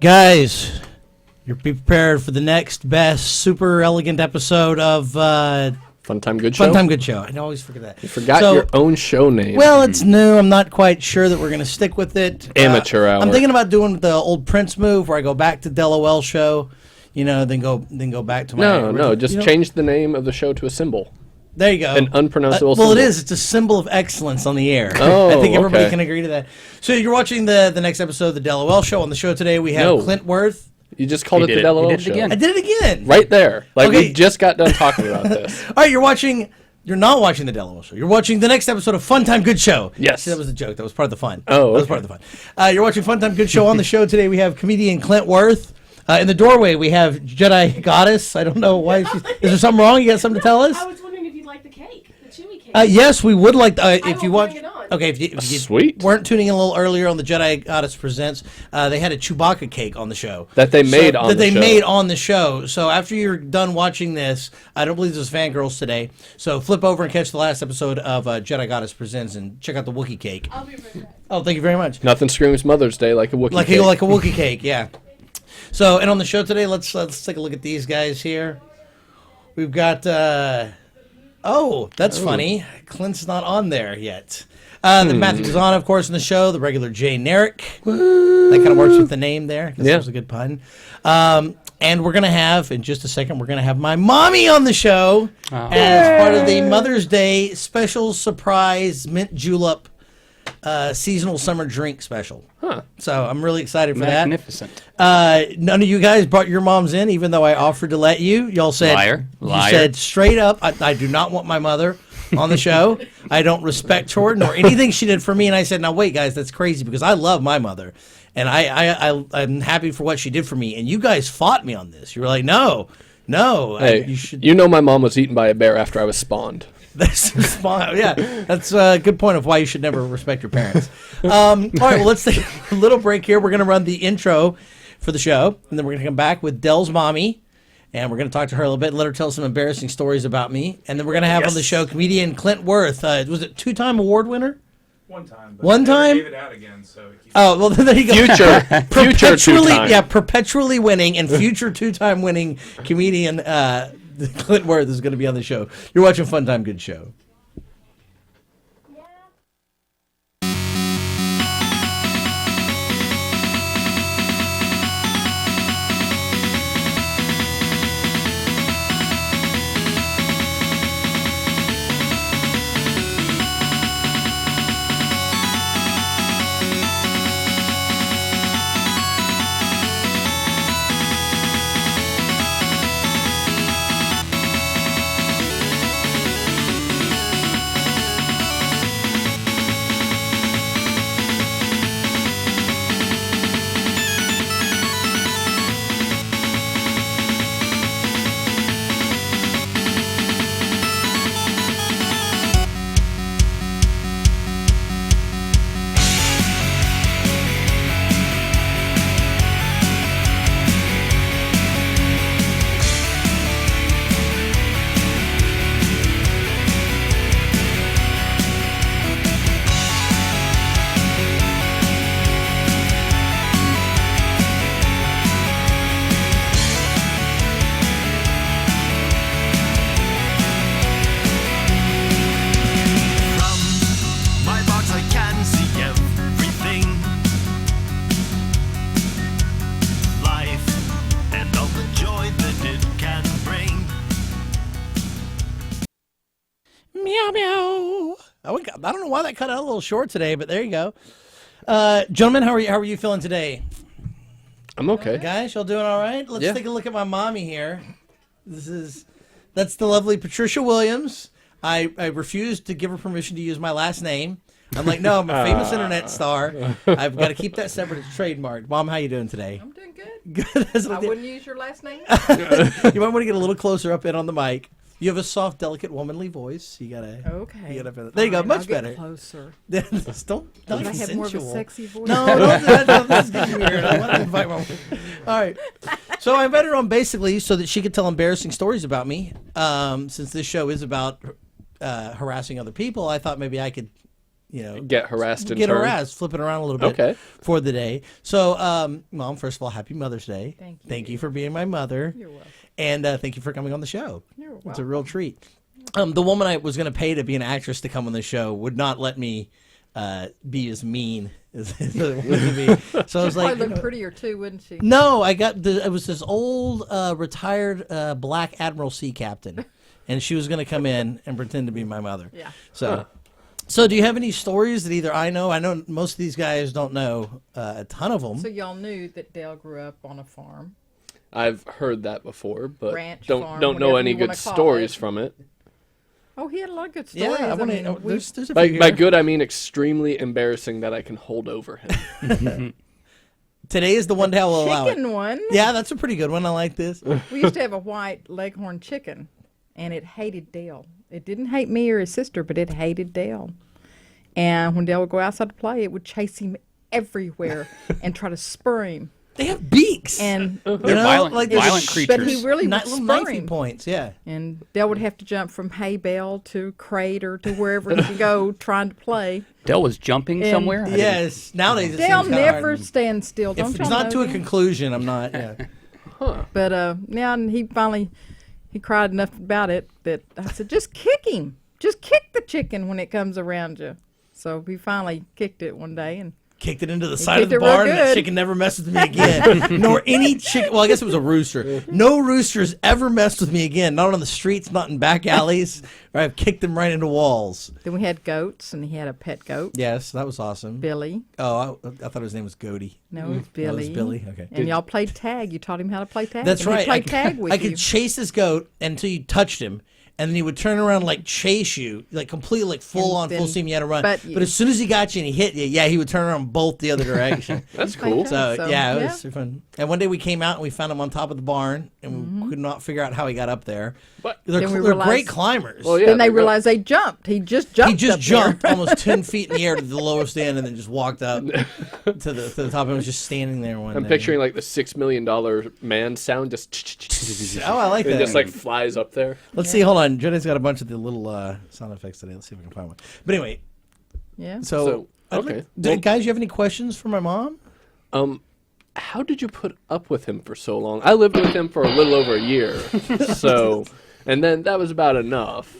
Guys, you're prepared for the next best super elegant episode of Fun Time Good Show? Fun Time Good Show. I always forget that. You forgot your own show name. Well, it's new. I'm not quite sure that we're going to stick with it. Amateur hour. I'm thinking about doing the old Prince move where I go back to Delawell show, then go back to my No, just change the name of the show to a symbol. There you go. An unpronounceable symbol. Well, it is. It's a symbol of excellence on the air. Oh, I think everybody okay. can agree to that. So you're watching the next episode of the Delawell show. On the show today, we have Clint Worth. You just called it the You Delawell did it Show. again. I did it again. Right there. Like, Okay. we just got done talking about this. All right, you're not watching the Delawell Show. You're watching the next episode of Fun Time Good Show. Yes. See, that was a joke. That was part of the fun. Oh, That was okay. part of the fun. You're watching Fun Time Good Show. On the show today, we have comedian Clint Worth. In the doorway, we have Jedi Goddess. I don't know why. Is there something wrong? You got something to tell us? I was wondering if you'd like the cake, the chewy cake. Yes, we would like if you will watch. bring it on. Okay, if you Sweet. weren't tuning in a little earlier on the Jedi Goddess Presents, they had a Chewbacca cake on the show That they made on the show. So after you're done watching this, I don't believe there's fangirls today. So flip over and catch the last episode of Jedi Goddess Presents and check out the Wookiee cake. I'll be right back. Oh, thank you very much. Nothing screams Mother's Day like a Wookiee Like cake. a Wookiee cake, yeah. So, and on the show today, let's take a look at these guys here. We've got. That's funny. Clint's not on there yet. Matthew Kazan, of course, in the show. The regular Jay Narek. That kind of works with the name there. That was a good pun. And we're going to have, in just a second, we're going to have my mommy on the show as part of the Mother's Day special surprise mint julep seasonal summer drink special. Huh. So I'm really excited for Magnificent. that. None of you guys brought your moms in, even though I offered to let you. Y'all said, Liar. You said straight up, I do not want my mother on the show. I don't respect her nor anything she did for me. And I said, now wait, guys, that's crazy because I love my mother. And I'm happy for what she did for me. And you guys fought me on this. You were like, no. Hey, you should. you know my mom was eaten by a bear after I was spawned. That's that's a good point of why you should never respect your parents. All right, well, let's take a little break here. We're going to run the intro for the show, and then we're going to come back with Dell's mommy, and we're going to talk to her a little bit and let her tell some embarrassing stories about me. And then we're going to have on the show comedian Clint Worth. Was it two-time award winner? One time. But One I never time? gave it out again, so it keeps Oh, well, there you go. Future two-time. Yeah, perpetually winning and future two-time winning comedian Clint Worth is going to be on the show. You're watching Fun Time Good Show. My box, I can see everything. Life and all the joy that it can bring. Meow meow. I don't know why that cut out a little short today, but there you go. Gentlemen, how are you feeling today? I'm okay. Guys, y'all doing all right? Let's take a look at my mommy here. That's the lovely Patricia Williams. I refused to give her permission to use my last name. I'm like, no, I'm a famous internet star. I've got to keep that separate. It's trademarked. Mom, how you doing today? I'm doing good. Good. That's I what I did. wouldn't use your last name. You might want to get a little closer up in on the mic. You have a soft, delicate, womanly voice. You gotta. Okay. You gotta. There you go. Fine, Much I'll get better. Closer. Don't Don't I have sensual. more of a sexy voice? No, don't do that. No, this is getting weird. I want to invite my. All right. So I invited her on basically so that she could tell embarrassing stories about me. Since this show is about harassing other people, I thought maybe I could Get harassed in get turn. harassed, flipping around a little bit Okay. for the day. So, Mom, first of all, happy Mother's Day. Thank you. For being my mother. You're welcome. And thank you for coming on the show. You're welcome. It's a real treat. The woman I was going to pay to be an actress to come on the show would not let me be as mean as I wanted to be. So I was like, Probably look prettier too, wouldn't she? no, it was this old retired black Admiral sea captain, and she was going to come in and pretend to be my mother. Yeah. So do you have any stories that either I know most of these guys don't know a ton of them. So y'all knew that Dale grew up on a farm. I've heard that before, but Ranch, don't farm, know whatever any you good wanna call stories it. from it. Oh, he had a lot of good stories. Yeah, we- there's a By, few by here. good, I mean extremely embarrassing that I can hold over him. Today is the one day I will allow it. chicken one. Yeah, that's a pretty good one. I like this. We used to have a white leghorn chicken, and it hated Dale. It didn't hate me or his sister, but it hated Dale. And when Dale would go outside to play, it would chase him everywhere and try to spur him. They have beaks. And They're violent, like violent this- creatures. but he really would little spur knifey him. points. Yeah. And Dale would have to jump from hay bale to crate or to wherever he could go trying to play. Dale was jumping And- somewhere. I didn't- Yes. Nowadays, it Dale seems kinda never hard. stands still. If Don't it's y'all not know to a that? conclusion, I'm not. Yeah. But now he finally he cried enough about it that I said, just kick him. Just kick the chicken when it comes around you. So we finally kicked it one day and Kicked it into the side of kicked the it real barn, and that good. chicken never messed with me again. Nor any chicken. Well, I guess it was a rooster. No roosters ever messed with me again. Not on the streets, not in back alleys. Where I've kicked them right into walls. then we had goats and he had a pet goat, Yes, that was awesome. Billy. Oh, I thought his name was Goaty. No, it was Oh, Billy. it was Billy. Okay. And y'all played tag. You taught him how to play tag. That's and right. He played tag with I you. could chase this goat until you touched him, and then he would turn around and, like, chase you, like completely, like full on, then- full steam. You had to run. but But as soon as he got you and he hit you, yeah, he would turn around and bolt the other direction. That's cool. So, So, yeah, it yeah. was super fun. And one day we came out and we found him on top of the barn, and we could not figure out how he got up there. But They're, Then we they're great realized- climbers. well, yeah, then they there you go. realized they jumped. He just jumped. He just up jumped there. almost 10 feet in the air to the lowest end and then just walked up to the top and was just standing there one I'm day. picturing like the $6 million man sound just Oh, I like and that. just like flies up there. Let's see. Hold on. Jenny's got a bunch of the little sound effects today. Let's see if we can find one. But anyway, Yeah. so okay. Guys, you have any questions for my mom? How did you put up with him for so long? I lived with him for a little over a year, so and then that was about enough.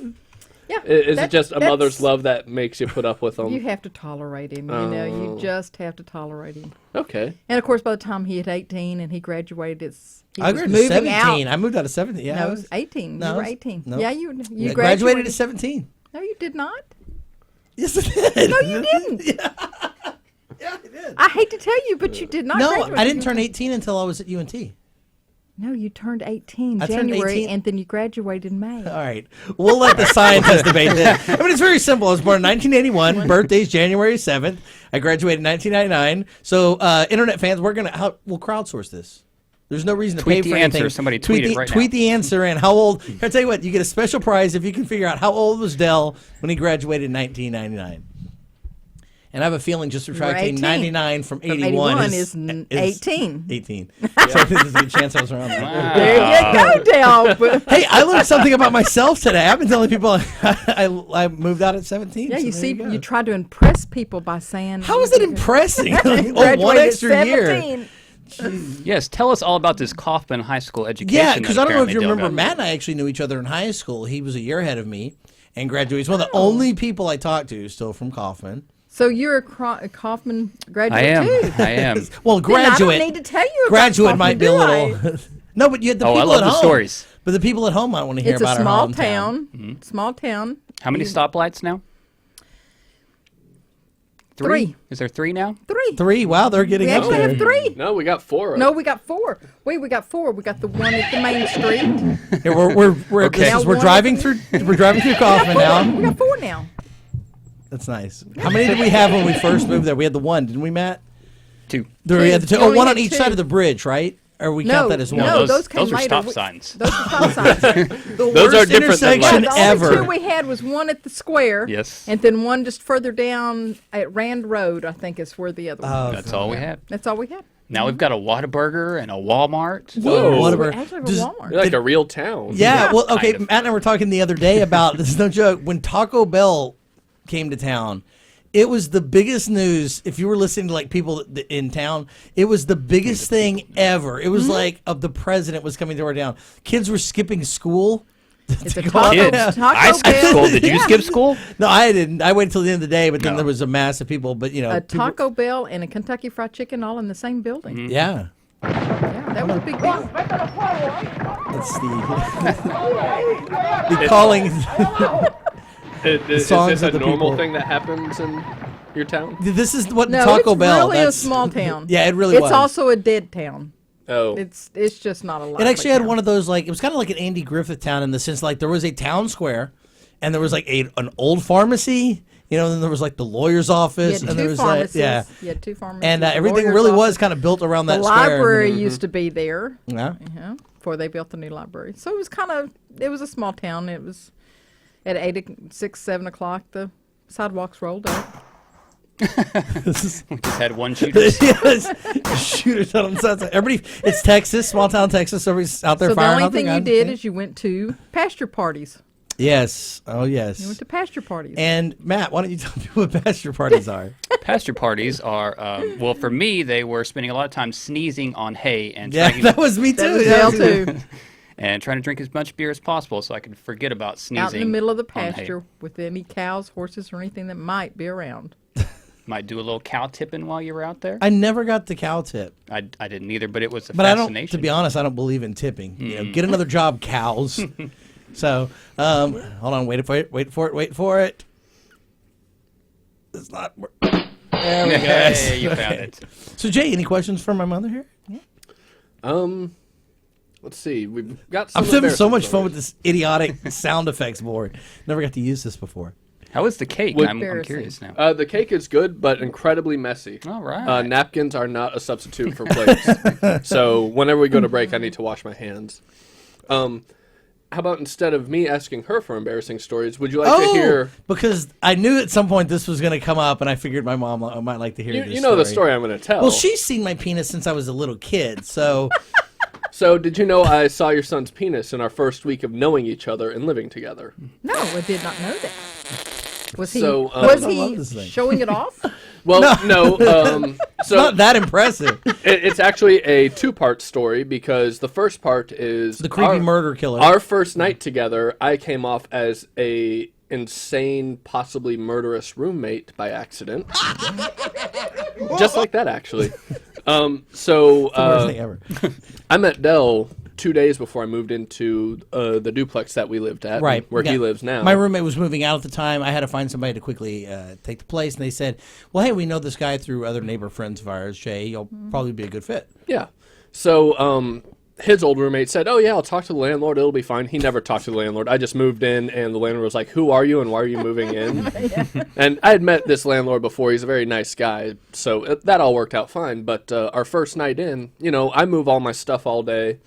Yeah. Is it that- just a that's- mother's love that makes you put up with him? You have to tolerate him. You know, you Oh. just have to tolerate him. Okay. And of course, by the time he hit 18 and he graduated, he I was graduated moving at 17. out. I moved out of 17. Yeah, No, I it was 18. No, you it were was- 18. no. Yeah, you I graduated. graduated at 17. No, you did not. Yes, I did. No, you didn't. Yeah, I did. I hate to tell you, but you did not. No, graduate. I didn't turn 18 until I was at UNT. No, you turned 18 I turned January, 18? and then you graduated in May. All right. We'll let the scientists debate that. I mean, it's very simple. I was born in 1981. Birthday's January 7th. I graduated in 1999. So, internet fans, we'll crowdsource this. There's no reason to Tweet pay the for answer. anything. Somebody tweet it right now. Tweet the answer and how old. Here, I'll tell you what. You get a special prize if you can figure out how old was Dell when he graduated in 1999. And I have a feeling just subtracting 18. 99 from 81, 81 is is 18. 18. So I think there's a good chance I was around there. There you go, Dale. But- Hey, I learned something about myself today. I've been telling people I moved out at 17. yeah, so you there see, go. you try to impress people by saying. How is it impressing? Like, oh, Graduated one at extra year. 17. Yes, tell us all about this Kaufman High School education. Yeah, that because I don't know if you apparently Dale remember, got. Matt and I actually knew each other in high school. He was a year ahead of me and graduated. He's one of the only people I talked to still from Kaufman. So you're a Kaufman graduate I am. too. I am. Well, Then I graduate. don't need to tell you about Graduate Kaufman, might be a do little. I? No, but you had the Oh, I people love at the home. stories. But the people at home might want to hear It's a about our small hometown. town. Small town. How many stoplights now? 3. Is there 3 now? 3. 3. Wow, they're getting We up actually there. have 3. No, we got 4. No, we got 4. We got 4. We got the one at the main street. Yeah, we're Okay. this is- we're Now driving through Kaufman We now. got 4 now. That's nice. How many did we have when we first moved there? We had the one, didn't we, Matt? 2. We had the two. You Oh, only one had on each 2. side of the bridge, right? Or we No, count that as one? no, those came those were later. stop signs. Those are stop signs. The Those worst are different than intersection lights. The only ever. 2 we had was one at the square. Yes. And then one just further down at Rand Road, I think is where the other one was. That's all we had. That's all we had. Now we've got a Whataburger and a Walmart. Whoa. Whatever. Actually, it Does- was Walmart. You're like a real town. Yeah, well, okay. Kind of. Matt and I were talking the other day about this is no joke. When Taco Bell came to town, It was the biggest news. If you were listening to like people in town, it was the biggest thing ever. It was like the president was coming to our town. Kids were skipping school. It's a Go taco, out. Kids. taco I skipped Bell. school. Did you skip school? No, I didn't. I waited till the end of the day, but then No. there was a mass of people. But you know, A people- Taco Bell and a Kentucky Fried Chicken all in the same building. yeah. Yeah, that was a big deal. That's the calling. Is songs this a of the normal people. thing that happens in your town? This is what No, Taco it's Bell. really a that's small town. Yeah, it really It's was. also a dead town. Oh, It's just not a lot. It actually had one of those like it was kind of like an Andy Griffith town in the sense like there was a town square, and there was like an old pharmacy. You know, then there was like the lawyer's office, You had and there two was pharmacies. yeah, You had two pharmacies. and a everything lawyer's really was office. kind of built around The that square. library used to be there. Yeah. Before they built the new library. So it was a small town. It was at 6, 7 o'clock, the sidewalks rolled up. We just had one shooter. Yes. Shooters out on the side. Everybody, it's Texas, small town Texas. Everybody's out there So the firing only out their thing you guns. did is you went to pasture parties. Yes. Oh, You yes. went to pasture parties. And Matt, why don't you tell people what pasture parties are? Pasture parties are, well, for me, they were spending a lot of time sneezing on hay and Yeah, trying, that was me too. that was Yeah. Dale too. and trying to drink as much beer as possible so I could forget about sneezing. Out in the middle of the on hay. pasture with any cows, horses, or anything that might be around. Might do a little cow tipping while you were out there. I never got the cow tip. I didn't either, but it was a But I don't, fascination. to be honest, I don't believe in tipping. You know, get another job, cows. So, hold on, wait for it. It's not. There we go. Hey, you found it. So, Jay, any questions for my mother here? let's see. We've got. Some I'm having so embarrassing much fun stories. with this idiotic sound effects board. Never got to use this before. How is the cake? Would- I'm Embarrassing. curious now. The cake is good, but incredibly messy. All right. Napkins are not a substitute for plates. So whenever we go to break, I need to wash my hands. How about instead of me asking her for embarrassing stories, would you like to hear? because I knew at some point this was going to come up, and I figured my mom might like to hear this You know the story I'm going to tell. Well, she's seen my penis since I was a little kid, so So did you know I saw your son's penis in our first week of knowing each other and living together? No, I did not know that. Was he, So, was I love he this thing. showing it off? Well, no. So not that impressive. it's actually a two-part story because the first part is The creepy murder killer. Our first night together, I came off as a insane, possibly murderous roommate by accident. Just like that, actually. Worst thing ever. I met Dell 2 days before I moved into the duplex that we lived at, Right. where yeah. he lives now. My roommate was moving out at the time. I had to find somebody to quickly take the place, and they said, well, hey, we know this guy through other neighbor friends of ours, Jay. You'll probably be a good fit. Yeah. So his old roommate said, oh, yeah, I'll talk to the landlord. It'll be fine. He never talked to the landlord. I just moved in, and the landlord was like, who are you, and why are you moving in? And I had met this landlord before. He's a very nice guy, so that all worked out fine. But our first night in, I move all my stuff all day.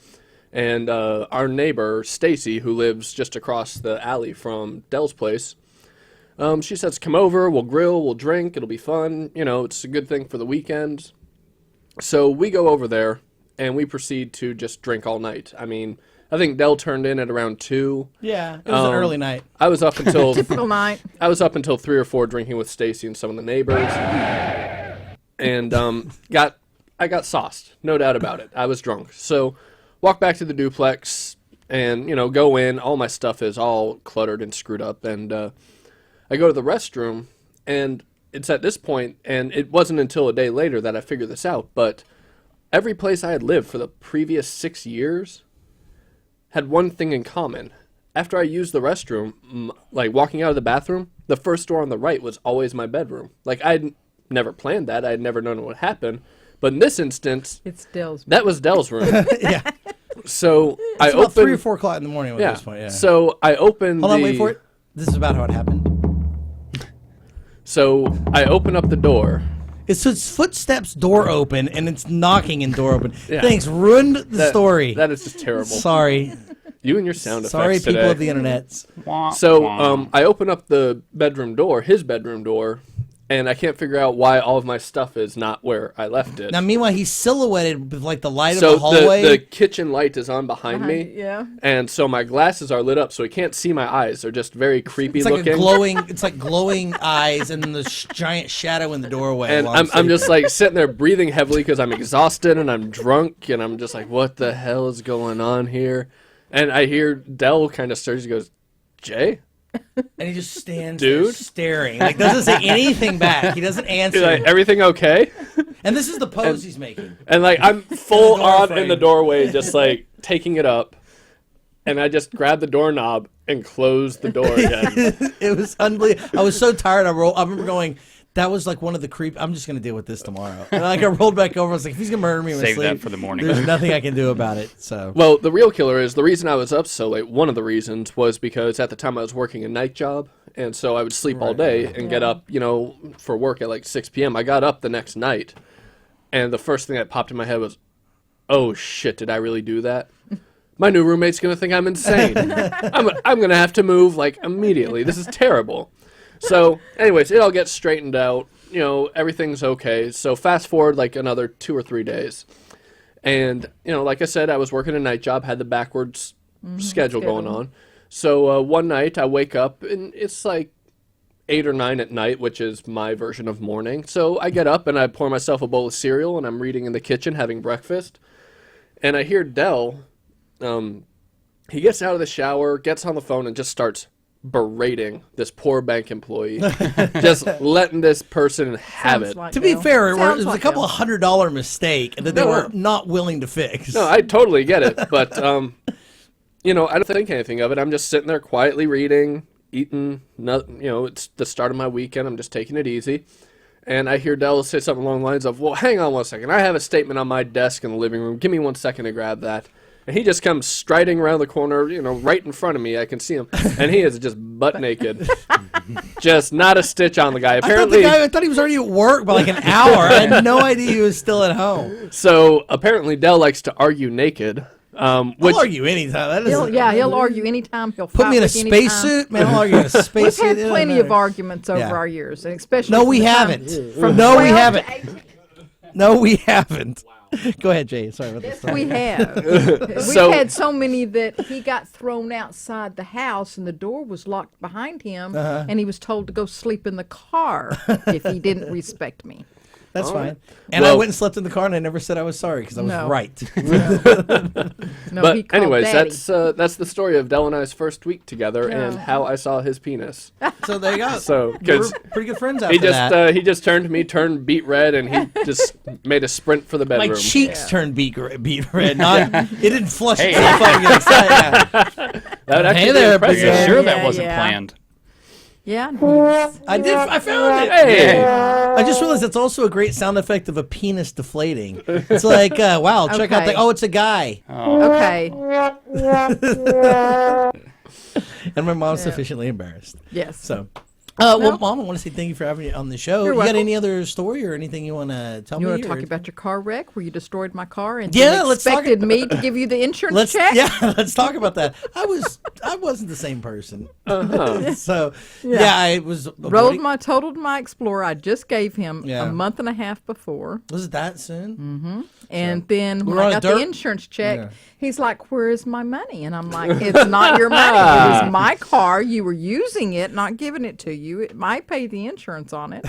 And our neighbor, Stacy, who lives just across the alley from Dell's place, she says, come over, we'll grill, we'll drink, it'll be fun. It's a good thing for the weekend. So we go over there, and we proceed to just drink all night. I mean, I think Dell turned in at around 2. Yeah, it was an early night. I was up until Typical night. 3 or 4 drinking with Stacy and some of the neighbors. And I got sauced, no doubt about it. I was drunk. So walk back to the duplex and, go in. All my stuff is all cluttered and screwed up. And I go to the restroom, and it's at this point, and it wasn't until a day later that I figured this out, but every place I had lived for the previous 6 years had one thing in common. After I used the restroom, like walking out of the bathroom, the first door on the right was always my bedroom. Like I'd never planned that. I had never known it would happen. But in this instance, It's Dell's. that was Dell's room. Yeah, So I it's about opened 3 or 4 o'clock in the morning at yeah. this point. Yeah. So I opened Hold on, wait for it. This is about how it happened. So I open up the door. It's footsteps, door open, and it's knocking and door open. Yeah. Thanks, ruined the story. That is just terrible. Sorry. You and your sound effects Sorry, today. people of the internet. Wah, So wah. I open up the bedroom door, his bedroom door, and I can't figure out why all of my stuff is not where I left it. Now, meanwhile, he's silhouetted with like the light So of the hallway. the kitchen light is on behind me, Yeah. and so my glasses are lit up, so he can't see my eyes. They're just very creepy it's like looking. a glowing. It's like glowing eyes and then this giant shadow in the doorway. And while I'm sleeping. just like sitting there breathing heavily because I'm exhausted and I'm drunk, and I'm just like, what the hell is going on here? And I hear Dell kind of stirs. He goes, Jay? and he just stands there Dude. staring. Like doesn't say anything back. He doesn't answer. He's like, everything okay? and this is the pose he's making. And like I'm full door on frame. in the doorway, just like taking it up. And I just grabbed the doorknob and closed the door again. It was unbelievable. I was so tired. I remember going. That was like one of the creep. I'm just gonna deal with this tomorrow. And like I rolled back over. I was like, if he's gonna murder me in my Save that sleep, for the morning. There's nothing I can do about it. So Well, the real killer is the reason I was up so late. One of the reasons was because at the time I was working a night job, and so I would sleep all day and get up, for work at like 6 p.m. I got up the next night, and the first thing that popped in my head was, "Oh shit, did I really do that? My new roommate's gonna think I'm insane. I'm gonna have to move like immediately. This is terrible." So, anyways, it all gets straightened out. Everything's okay. So fast forward like another 2 or 3 days. And, like I said, I was working a night job, had the backwards schedule going on. So one night I wake up and it's like 8 or 9 at night, which is my version of morning. So I get up and I pour myself a bowl of cereal and I'm reading in the kitchen having breakfast. And I hear Dell. He gets out of the shower, gets on the phone and just starts berating this poor bank employee. Just letting this person have Sounds it. like to be Dale. fair, it Sounds was a like couple Dale. $100 mistake that they No, were no. not willing to fix. No, I totally get it, but I don't think anything of it. I'm just sitting there quietly reading, eating. It's the start of my weekend. I'm just taking it easy, and I hear Dell say something along the lines of, "Well, hang on one second. I have a statement on my desk in the living room. Give me 1 second to grab that." And he just comes striding around the corner, right in front of me. I can see him, and he is just butt naked, just not a stitch on the guy. Apparently, I thought he was already at work by like an hour. I had no idea he was still at home. so apparently Dell likes to argue naked. Which I'll argue anytime. That is, He'll argue anytime. He'll put fight me in a with you anytime. spacesuit, man. I'll argue in a We've spacesuit. had It doesn't plenty of matter. arguments over Yeah. our years, and especially No, from we the time- haven't. From No, we 12 to haven't. 18. No, we haven't. Go ahead, Jay. Sorry about this. We have. So- We've had so many that he got thrown outside the house and the door was locked behind him, and he was told to go sleep in the car if he didn't respect me. That's All fine. right. And I Well- went and slept in the car, and I never said I was sorry because I was No. right. No, But he called anyways, Daddy. that's the story of Dell and I's first week together and Yeah. how I saw his penis. So there you go. So We were because pretty good friends after he just that. he just turned to me, turned beet red, and he just made a sprint for the My bedroom. cheeks turned beet red. Not, it didn't flush Hey. itself out and get excited. Yeah. That would actually Hey be there, impressive. big guy. Sure, Yeah, that wasn't yeah. planned. Yeah. I found it. Hey, I just realized that's also a great sound effect of a penis deflating. It's like, wow, check out Okay. the. Oh, it's a guy. Okay. And my mom's sufficiently embarrassed. Yes. So, well, No. Mom, I want to say thank you for having me on the show. You're You got welcome. any other story or anything you want to tell You me? want to talk or- about your car wreck where you destroyed my car and Yeah, then let's talk expected me to give you the insurance Let's check? let's talk about that. I wasn't the same person. So Yeah. I was Totaled my Explorer. I just gave him Yeah. a month and a half before. Was it that soon? And then We when were I on got dirt? the insurance check, Yeah. he's like, "Where is my money?" And I'm like, "It's not your money. It was my car. You were using it, not giving it to you. It might pay the insurance on it."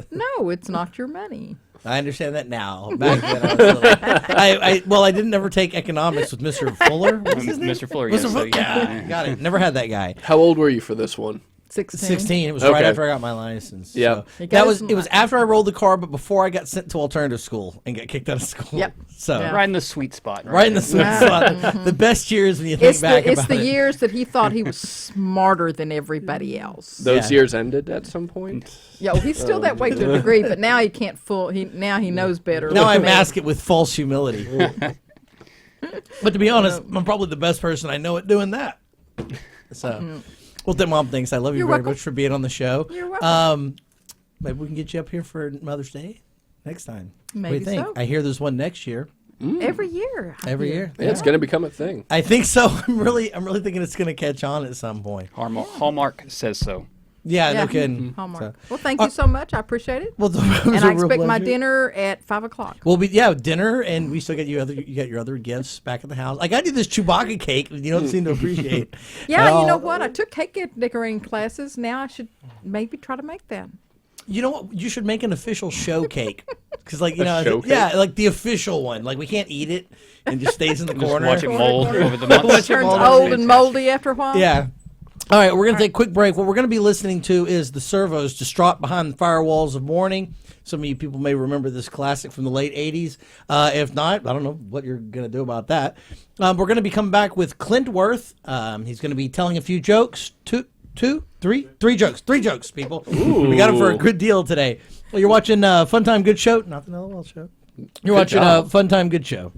No, it's not your money. I understand that now. Back then, I was little. I didn't ever take economics with Mr. Fuller. What's his name? Mr. Fuller, Mr. yes, so Fuller. yeah. Got it. Never had that guy. how old were you for this one? 16. 16. It was Okay. right after I got my license. Yeah. So You got that his was it was after I rolled the car, but before I got sent to alternative school and got kicked out of school. Yep. So Yeah. Right in the sweet spot. right in the sweet spot. The best years when you think It's back the, it's about the it. years that he thought he was smarter than everybody else. Those Yeah. years ended at some point. Yeah, well, he's still that way to a degree, but now he can't fool. He knows better. Now I Look at me. mask it with false humility. But to be honest, I'm probably the best person I know at doing that. So, well, then, Mom, thanks. I love you You're very welcome. much for being on the show. You're welcome. Maybe we can get you up here for Mother's Day next time. What do Maybe you think? so. I hear there's one next year. Every year. I Every hear. year. Yeah, it's going to become a thing. I think so. I'm really thinking it's going to catch on at some point. Hallmark says so. Yeah, no kidding. Hallmark. So- Well, thank you so much. I appreciate it. Well, it was And a I real expect my pleasure. dinner at 5:00. We'll be dinner, and we still get you got your other gifts back at the house. I got you this Chewbacca cake that you don't seem to appreciate. Yeah, at you know all. what? I took cake decorating classes. Now I should maybe try to make that. You know what? You should make an official show cake. Because, like, you A know, show cake? yeah, like the official one. Like, we can't eat it and just stays in the Just corner. watch it mold over the months. Watch it Turns mold. old and moldy after a while. Yeah. All right, we're going to take a quick break. What we're going to be listening to is the Servos, Distraught Behind the Firewalls of Morning. Some of you people may remember this classic from the late 80s. If not, I don't know what you're going to do about that. We're going to be coming back with Clint Worth. He's going to be telling a few jokes. Three jokes, people. We got him for a good deal today. Well, you're watching Fun Time Good Show, not the LOL show. You're watching job. Fun Time Good Show.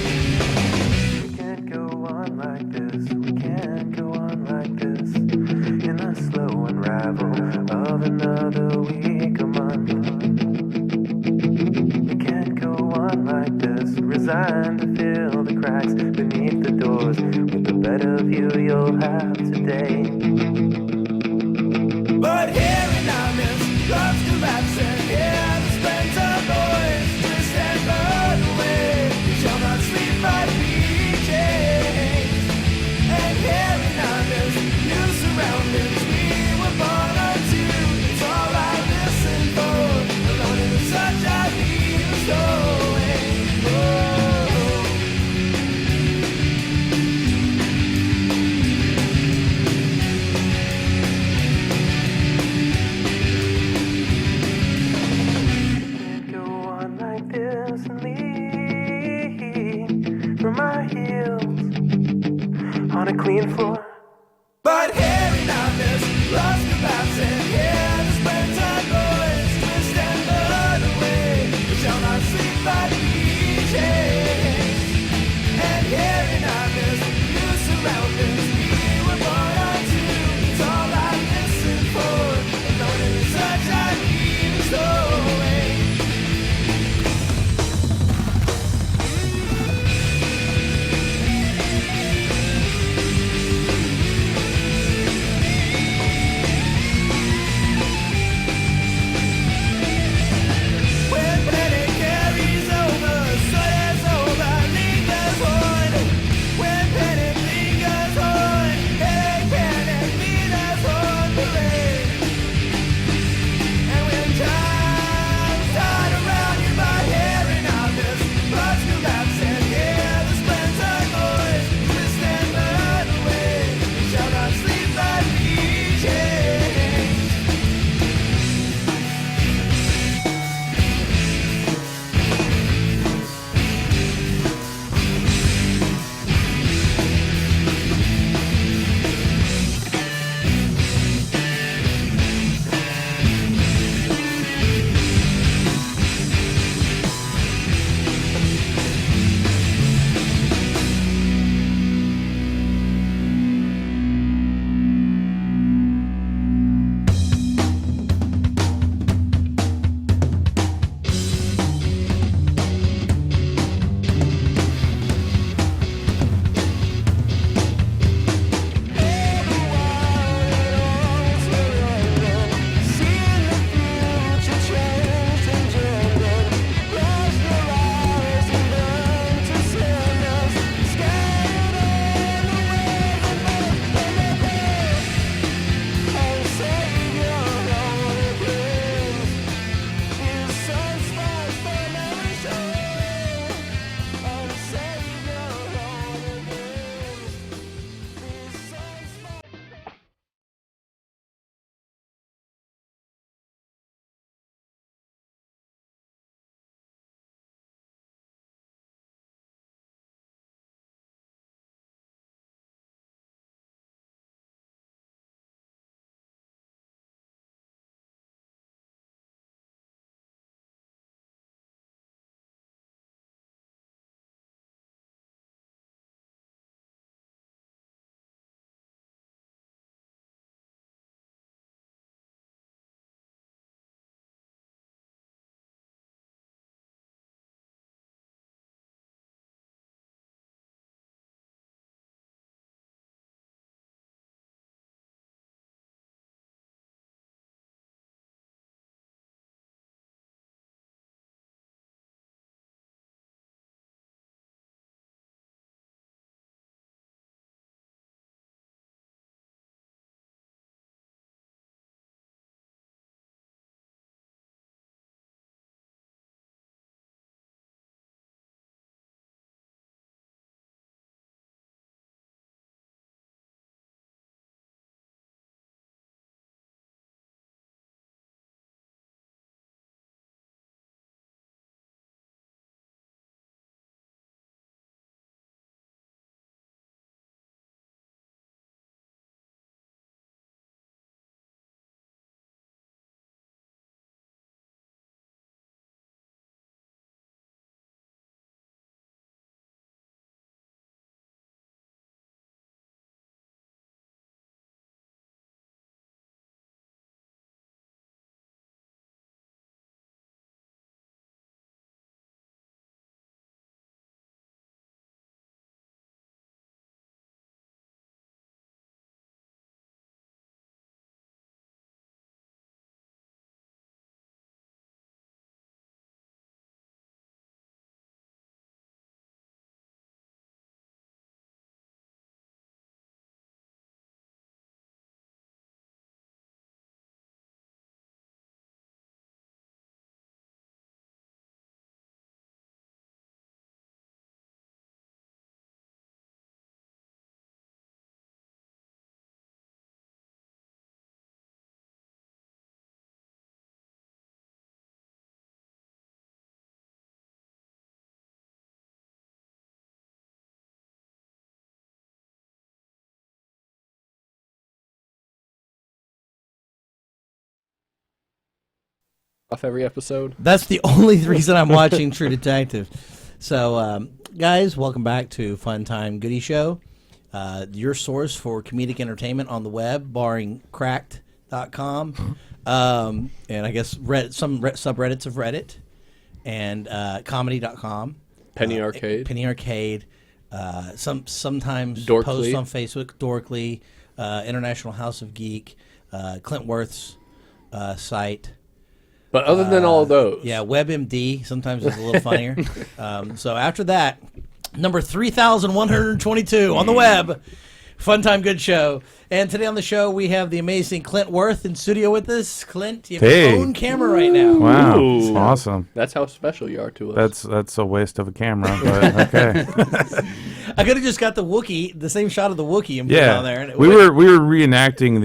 We can't go on like this. We can't go on like this. In the slow unravel of another week a month. We can't go on like this. Resigned to fill the cracks beneath the doors with the better view you'll have today. But here in our midst, love's collapsing. Here the splinter boys twist and burn away. We shall not sleep but be changed. And here in our midst, new surroundings we were born unto. It's all I listen for. Alone in such I need a story. Can't go on like this and leave from my heels on a clean floor. But here in our midst, love's collapsing. Here the splinter boys twist and burn away. We shall not sleep but be changed. And here in our midst, new surroundings we were born unto. It's all I listen for. Alone in the such I need a story. off every episode. That's the only reason I'm watching True Detective. So, guys, welcome back to Fun Time Goody Show, your source for comedic entertainment on the web, barring Cracked.com, and I guess some subreddits of Reddit, and Comedy.com, Penny Arcade. Penny Arcade. Sometimes Dorkly. posts on Facebook, Dorkly, International House of Geek, Clint Worth's site. But other than all those, Yeah, WebMD sometimes is a little funnier. So after that, number 3,122 on the web, Fun Time Good Show. And today on the show, we have the amazing Clint Worth in studio with us. Clint, you have Hey. your own camera right now. Wow, Ooh. awesome. that's how special you are to us. That's a waste of a camera, but okay. I could have just got the Wookiee, the same shot of the Wookiee, and put it on there. And it we would- were reenacting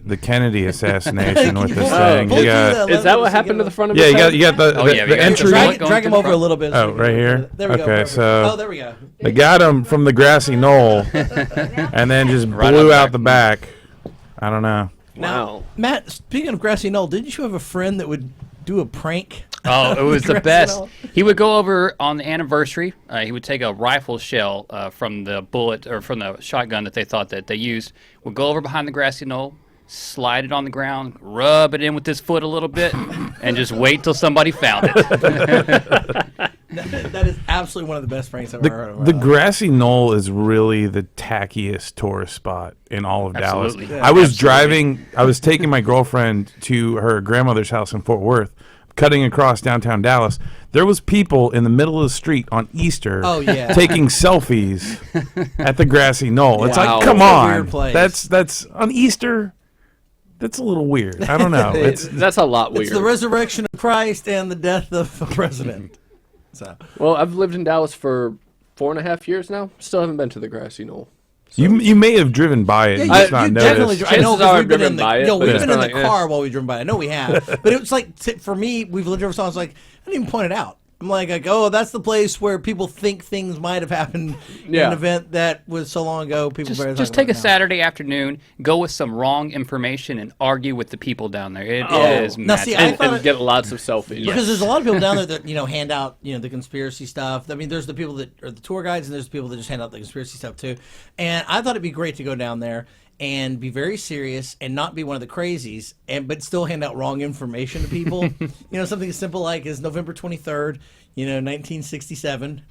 the Kennedy assassination Can with you this pull- thing. pull You through got, the- Is that what happened to the front of yeah, his you head? got the, Oh, yeah, we the got entry. drag, going drag him through over a little bit. Oh, right here? There we go. Okay, perfect. so- Oh, there we go. They got him from the grassy knoll, and then just Right blew on out the back. I don't know. Wow. Matt, speaking of Grassy Knoll, didn't you have a friend that would do a prank? Oh, it was the Grassy best. Knoll. He would go over on the anniversary. He would take a rifle shell from the bullet or from the shotgun that they thought that they used. Would go over behind the grassy knoll, slide it on the ground, rub it in with his foot a little bit, and just wait till somebody found it. That is absolutely one of the best pranks I've ever heard of. The grassy knoll is really the tackiest tourist spot in all of Absolutely. Dallas. Yeah, I was driving, I was taking my girlfriend to her grandmother's house in Fort Worth, cutting across downtown Dallas. There was people in the middle of the street on Easter Oh, yeah. taking selfies at the grassy knoll. It's Wow. like, come That's a on. weird place. That's on Easter. That's a little weird. I don't know. It's That's a lot weird. It's the resurrection of Christ and the death of a president. So Well, I've lived in Dallas for 4.5 years now. Still haven't been to the grassy knoll. you may have driven by it and yeah, just not you noticed. definitely. I know Chances are because we've I've been driven in the by it, no, but we've it's been in been the like, eh. car while we driven by. I know we have, but it was like for me, we've lived over so long. It's like I didn't even point it out. I'm like, oh, that's the place where people think things might have happened in Yeah. an event that was so long ago. People barely Just talk take a about it now. Saturday afternoon, go with some wrong information, and argue with the people down there. It is Now, see, magic. I thought And get lots of selfies. because there's a lot of people down there that hand out the conspiracy stuff. I mean, there's the people that are the tour guides, and there's the people that just hand out the conspiracy stuff too. And I thought it'd be great to go down there and be very serious and not be one of the crazies, but still hand out wrong information to people. Something as simple like is November 23rd. 1967.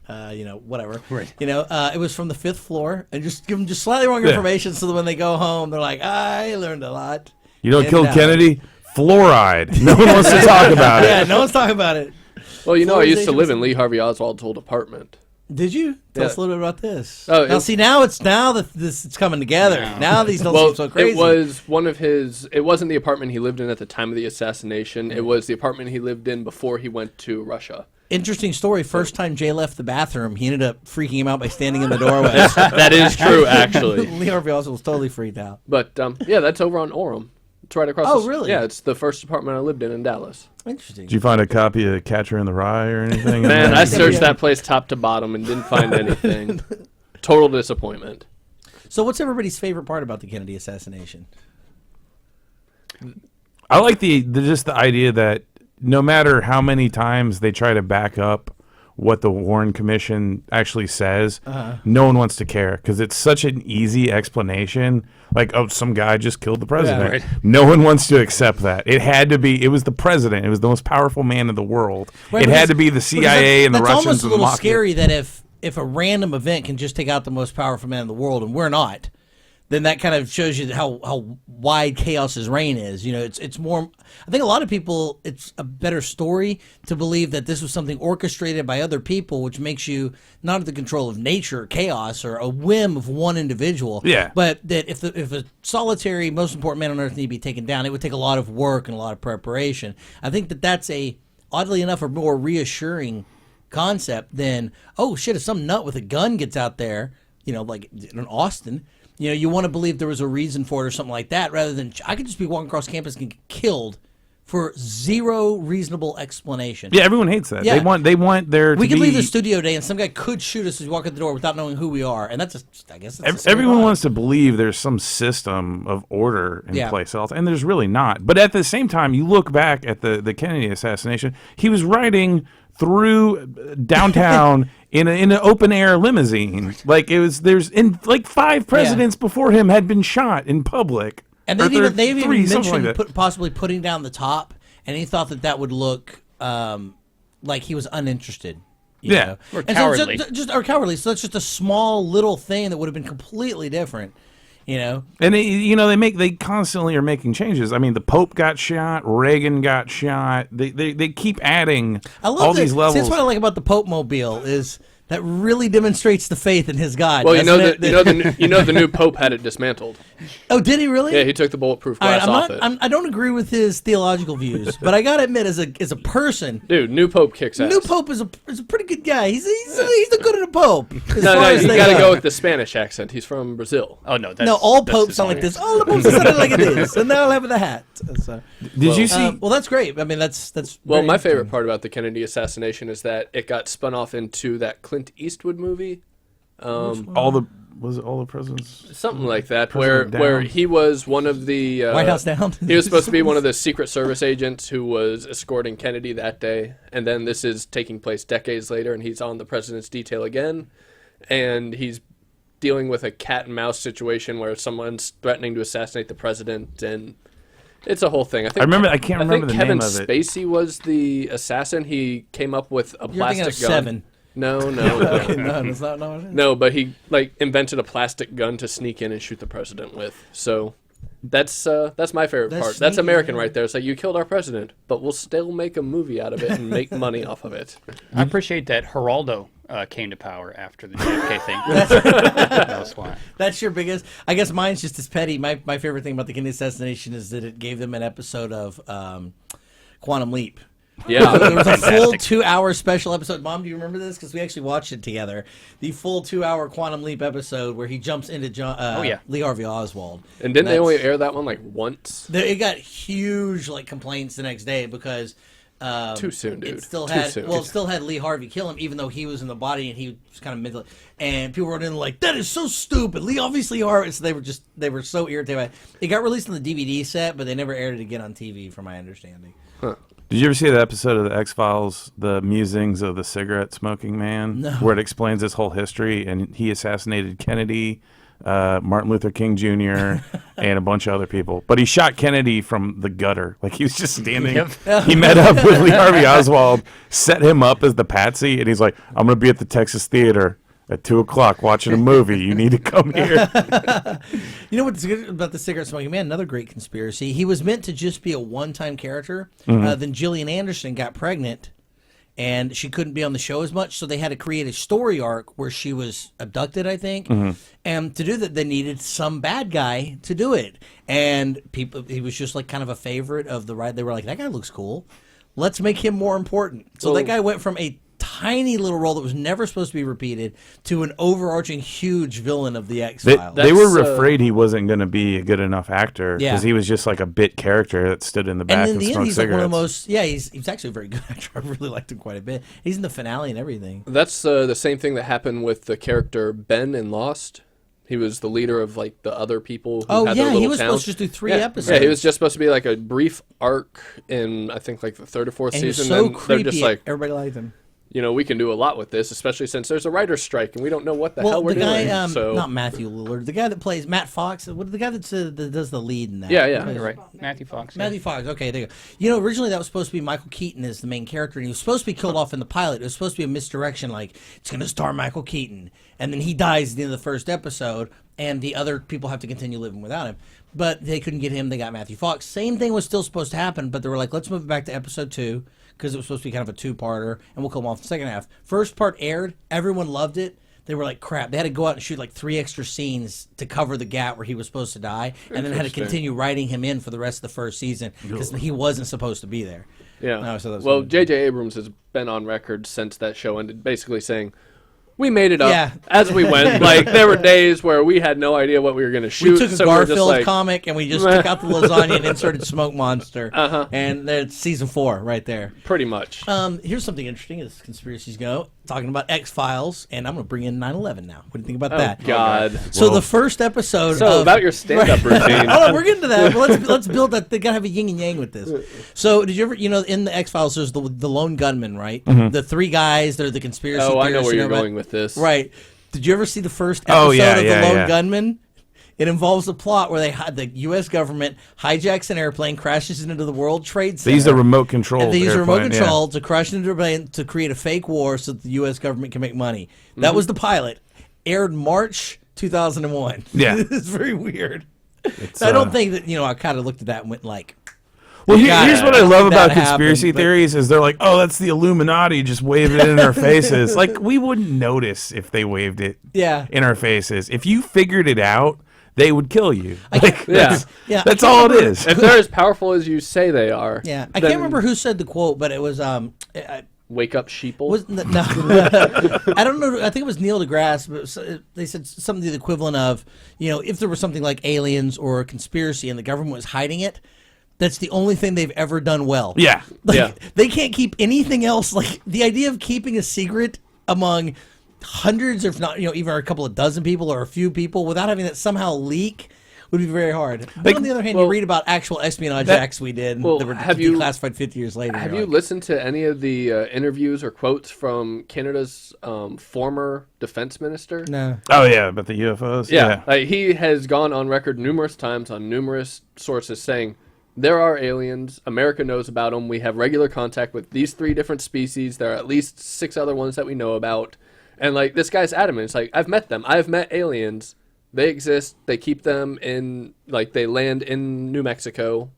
Whatever. Right. It was from the 5th floor, and just give them just slightly wrong information, so that when they go home, they're like, I learned a lot. You know what And, killed Kennedy? Fluoride. No one wants to talk about Yeah, it. no one's talking about it. Well, I used to Fluorization live was- in Lee Harvey Oswald's old apartment. Did you tell Yeah. us a little bit about this? Oh, now it- see, now that this it's coming together. No. Now these don't Well, seem so crazy. it was one of his. It wasn't the apartment he lived in at the time of the assassination. It was the apartment he lived in before he went to Russia. Interesting story. First time Jay left the bathroom, he ended up freaking him out by standing in the doorway. That is true, actually. Lee Harvey also was totally freaked out. But yeah, that's over on Orem. It's right across. Oh, the, really? Yeah, it's the first apartment I lived in Dallas. Interesting. Did you find a copy of Catcher in the Rye or anything? Man, I searched Yeah. that place top to bottom and didn't find anything. Total disappointment. So, what's everybody's favorite part about the Kennedy assassination? I like just the idea that no matter how many times they try to back up what the Warren Commission actually says, no one wants to care because it's such an easy explanation. Like, oh, some guy just killed the president. right. No one wants to accept that. It had to be. It was the president. It was the most powerful man in the world. Right, it because- had to be the because CIA and the that's Russians almost a and the little mafia. scary that if a random event can just take out the most powerful man in the world, and we're not, then that kind of shows you how wide chaos's reign is. It's more. I think a lot of people, it's a better story to believe that this was something orchestrated by other people, which makes you not at the control of nature, or chaos, or a whim of one individual. Yeah. But that if a solitary, most important man on earth need to be taken down, it would take a lot of work and a lot of preparation. I think that's oddly enough, a more reassuring concept than, oh shit, if some nut with a gun gets out there, like in Austin, you want to believe there was a reason for it or something like that, rather than I could just be walking across campus and get killed for zero reasonable explanation. Yeah, everyone hates that. Yeah. They want there We to could be. leave the studio today, and some guy could shoot us as we walk in the door without knowing who we are, and that's just, I guess. That's Everyone wants to believe there's some system of order in Yeah. place else, and there's really not. But at the same time, you look back at the Kennedy assassination, he was riding through downtown in an open air limousine. Like like 5 presidents before him had been shot in public. And Or they've three, even something mentioned like that. possibly putting down the top, and he thought that would look like he was uninterested. you Yeah. know? Or And cowardly. or cowardly. So that's just a small little thing that would have been completely different. You know, And they constantly are making changes. I mean, the Pope got shot, Reagan got shot. They keep adding I love all that. these levels. See, that's what I like about the Pope Mobile is that really demonstrates the faith in his God. Well, doesn't it? you know the new pope had it dismantled. Oh, did he really? Yeah, he took the bulletproof All right, glass off it. I don't agree with his theological views, but I gotta admit, as a person, Dude, new pope kicks ass. new Pope is a pretty good guy. He's the good of the Pope. As No, far no, as you they got to go with the Spanish accent. He's from Brazil. Oh no, that's, No, all that's popes his sound like own. this. All the popes sound like this, and now I'll have the hat. So, Did you see? well, that's great. I mean, that's Well, very my favorite interesting. part about the Kennedy assassination is that it got spun off into that Clint Eastwood movie. all the presidents? Something like that, President where Down. he was one of the White House Down. He was supposed to be one of the Secret Service agents who was escorting Kennedy that day, and then this is taking place decades later, and he's on the president's detail again, and he's dealing with a cat and mouse situation where someone's threatening to assassinate the president, and it's a whole thing. I can't remember the Kevin name of it. Spacey was the assassin. He came up with a You're thinking plastic of gun. Seven. No. Okay, no, that's not what it is. No, but he invented a plastic gun to sneak in and shoot the president with. So that's my favorite That's part. That's sneaky, American yeah. right there. It's like you killed our president, but we'll still make a movie out of it and make money off of it. I appreciate that Geraldo came to power after the JFK thing. That was why. That's your biggest. I guess mine's just as petty. My favorite thing about the Kennedy assassination is that it gave them an episode of Quantum Leap. Yeah. There was a full Fantastic. 2-hour special episode. Mom, do you remember this? Because we actually watched it together. The full 2-hour Quantum Leap episode where he jumps into yeah. Lee Harvey Oswald. And didn't they That's- only air that one like once? It got huge complaints the next day because Too soon, dude. it still Too had soon. it still had Lee Harvey kill him, even though he was in the body and he was kind of mentally. And people were in like, that is so stupid. Lee obviously Harvey. So they were so irritated by it. It got released on the DVD set, but they never aired it again on TV, from my understanding. Did you ever see the episode of the X-Files, The Musings of the Cigarette Smoking Man? No. Where it explains his whole history, and he assassinated Kennedy, Martin Luther King Jr., and a bunch of other people. But he shot Kennedy from the gutter. Like, he was just standing. He met up with Lee Harvey Oswald, set him up as the patsy, and he's like, I'm going to be at the Texas Theater at 2 o'clock watching a movie. You need to come here. You know what's good about the cigarette smoking man? Another great conspiracy. He was meant to just be a one-time character. Then Gillian Anderson got pregnant, and she couldn't be on the show as much, so they had to create a story arc where she was abducted, I think. And to do that, they needed some bad guy to do it. And he was just kind of a favorite of the ride. They were like, that guy looks cool. Let's make him more important. So that guy went from a tiny little role that was never supposed to be repeated to an overarching huge villain of the X-Files. They were That's, afraid he wasn't going to be a good enough actor Yeah. because he was just like a bit character that stood in the back And in and the end, smoked he's like one of the cigarettes. most. Yeah, he's actually a very good actor. I really liked him quite a bit. He's in the finale and everything. That's the same thing that happened with the character Ben in Lost. He was the leader of the other people who Oh had their yeah, little he was town. supposed to just do 3 Yeah. episodes. Yeah, he was just supposed to be like a brief arc in I think like the 3rd or 4th and he was season. so and creepy. they're just like, Everybody liked him. we can do a lot with this, especially since there's a writer's strike and we don't know what the Well, hell we're the guy, doing. So not Matthew Lillard, the guy that plays Matt Fox, what the guy that does the lead in that? Yeah, yeah. You're right. Matthew Fox. yeah. Matthew Fox. Okay, there you go. Originally that was supposed to be Michael Keaton as the main character, and he was supposed to be killed off in the pilot. It was supposed to be a misdirection, like it's going to star Michael Keaton, and then he dies at the end of the first episode, and the other people have to continue living without him. But they couldn't get him. They got Matthew Fox. Same thing was still supposed to happen, but they were like, let's move it back to episode 2 because it was supposed to be kind of a 2-parter, and we'll come off the second half. First part aired. Everyone loved it. They were like, crap. They had to go out and shoot 3 extra scenes to cover the gap where he was supposed to die, and then had to Interesting. continue writing him in for the rest of the first season because he wasn't supposed to be there. yeah. No, so that's well, good. J.J. Abrams has been on record since that show ended, basically saying We made it up Yeah. as we went. Like, there were days where we had no idea what we were going to shoot. We took a so we were just Garfield like, comic and we just took out the lasagna and inserted Smoke Monster. And that's season 4 right there. pretty much. Here's something interesting as conspiracies go. Talking about X-Files, and I'm going to bring in 9/11 now. What do you think about Oh, that? God. So the first episode So, of... about your stand-up routine. Hold on, we're getting to that. But let's build that. They gotta have a yin and yang with this. So, did you ever, in the X Files, there's the lone gunman, right? The 3 guys. They're the conspiracy. Oh, I know theorists where and you're everybody. going with this. Right? Did you ever see the first episode Oh, yeah, of the yeah, lone yeah. gunman? It involves a plot where the U.S. government hijacks an airplane, crashes into the World Trade Center. They use a remote control. And they use a remote airplane, control to crash into a plane to create a fake war so that the U.S. government can make money. That was the pilot. Aired March 2001. Yeah. It's very weird. It's, I don't think that, I kind of looked at that and went like, Well, Yeah, here's what I I don't love think about that conspiracy happened, but- theories is they're like, oh, that's the Illuminati just waving it in our faces. Like, we wouldn't notice if they waved it yeah. in our faces. If you figured it out, they would kill you. Like, Yeah. Yeah, that's I can't all it remember- is. If they're as powerful as you say they are. Yeah, I then can't remember who said the quote, but it was Wake up, sheeple. no, I don't know. I think it was Neil deGrasse, but they said something to the equivalent of, if there was something like aliens or a conspiracy and the government was hiding it, that's the only thing they've ever done well. Yeah. Like, Yeah. they can't keep anything else. Like the idea of keeping a secret among hundreds, if not, even a couple of dozen people or a few people without having that somehow leak would be very hard. But on the other hand, you read about actual espionage acts we did well, that were have you- declassified 50 years later. Have You're you like, listened to any of the interviews or quotes from Canada's former defense minister? No. Oh, yeah, about the UFOs. Yeah, like, he has gone on record numerous times on numerous sources saying there are aliens. America knows about them. We have regular contact with these 3 different species. There are at least 6 other ones that we know about. And like this guy's adamant. It's like, I've met them. I've met aliens. They exist. They keep them in, like, they land in New Mexico.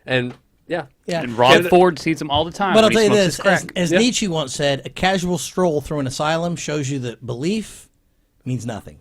And yeah. Yeah. And Rob Ford sees them all the time. But I'll when tell he you smokes this, his crack. as Yeah. Nietzsche once said, a casual stroll through an asylum shows you that belief means nothing.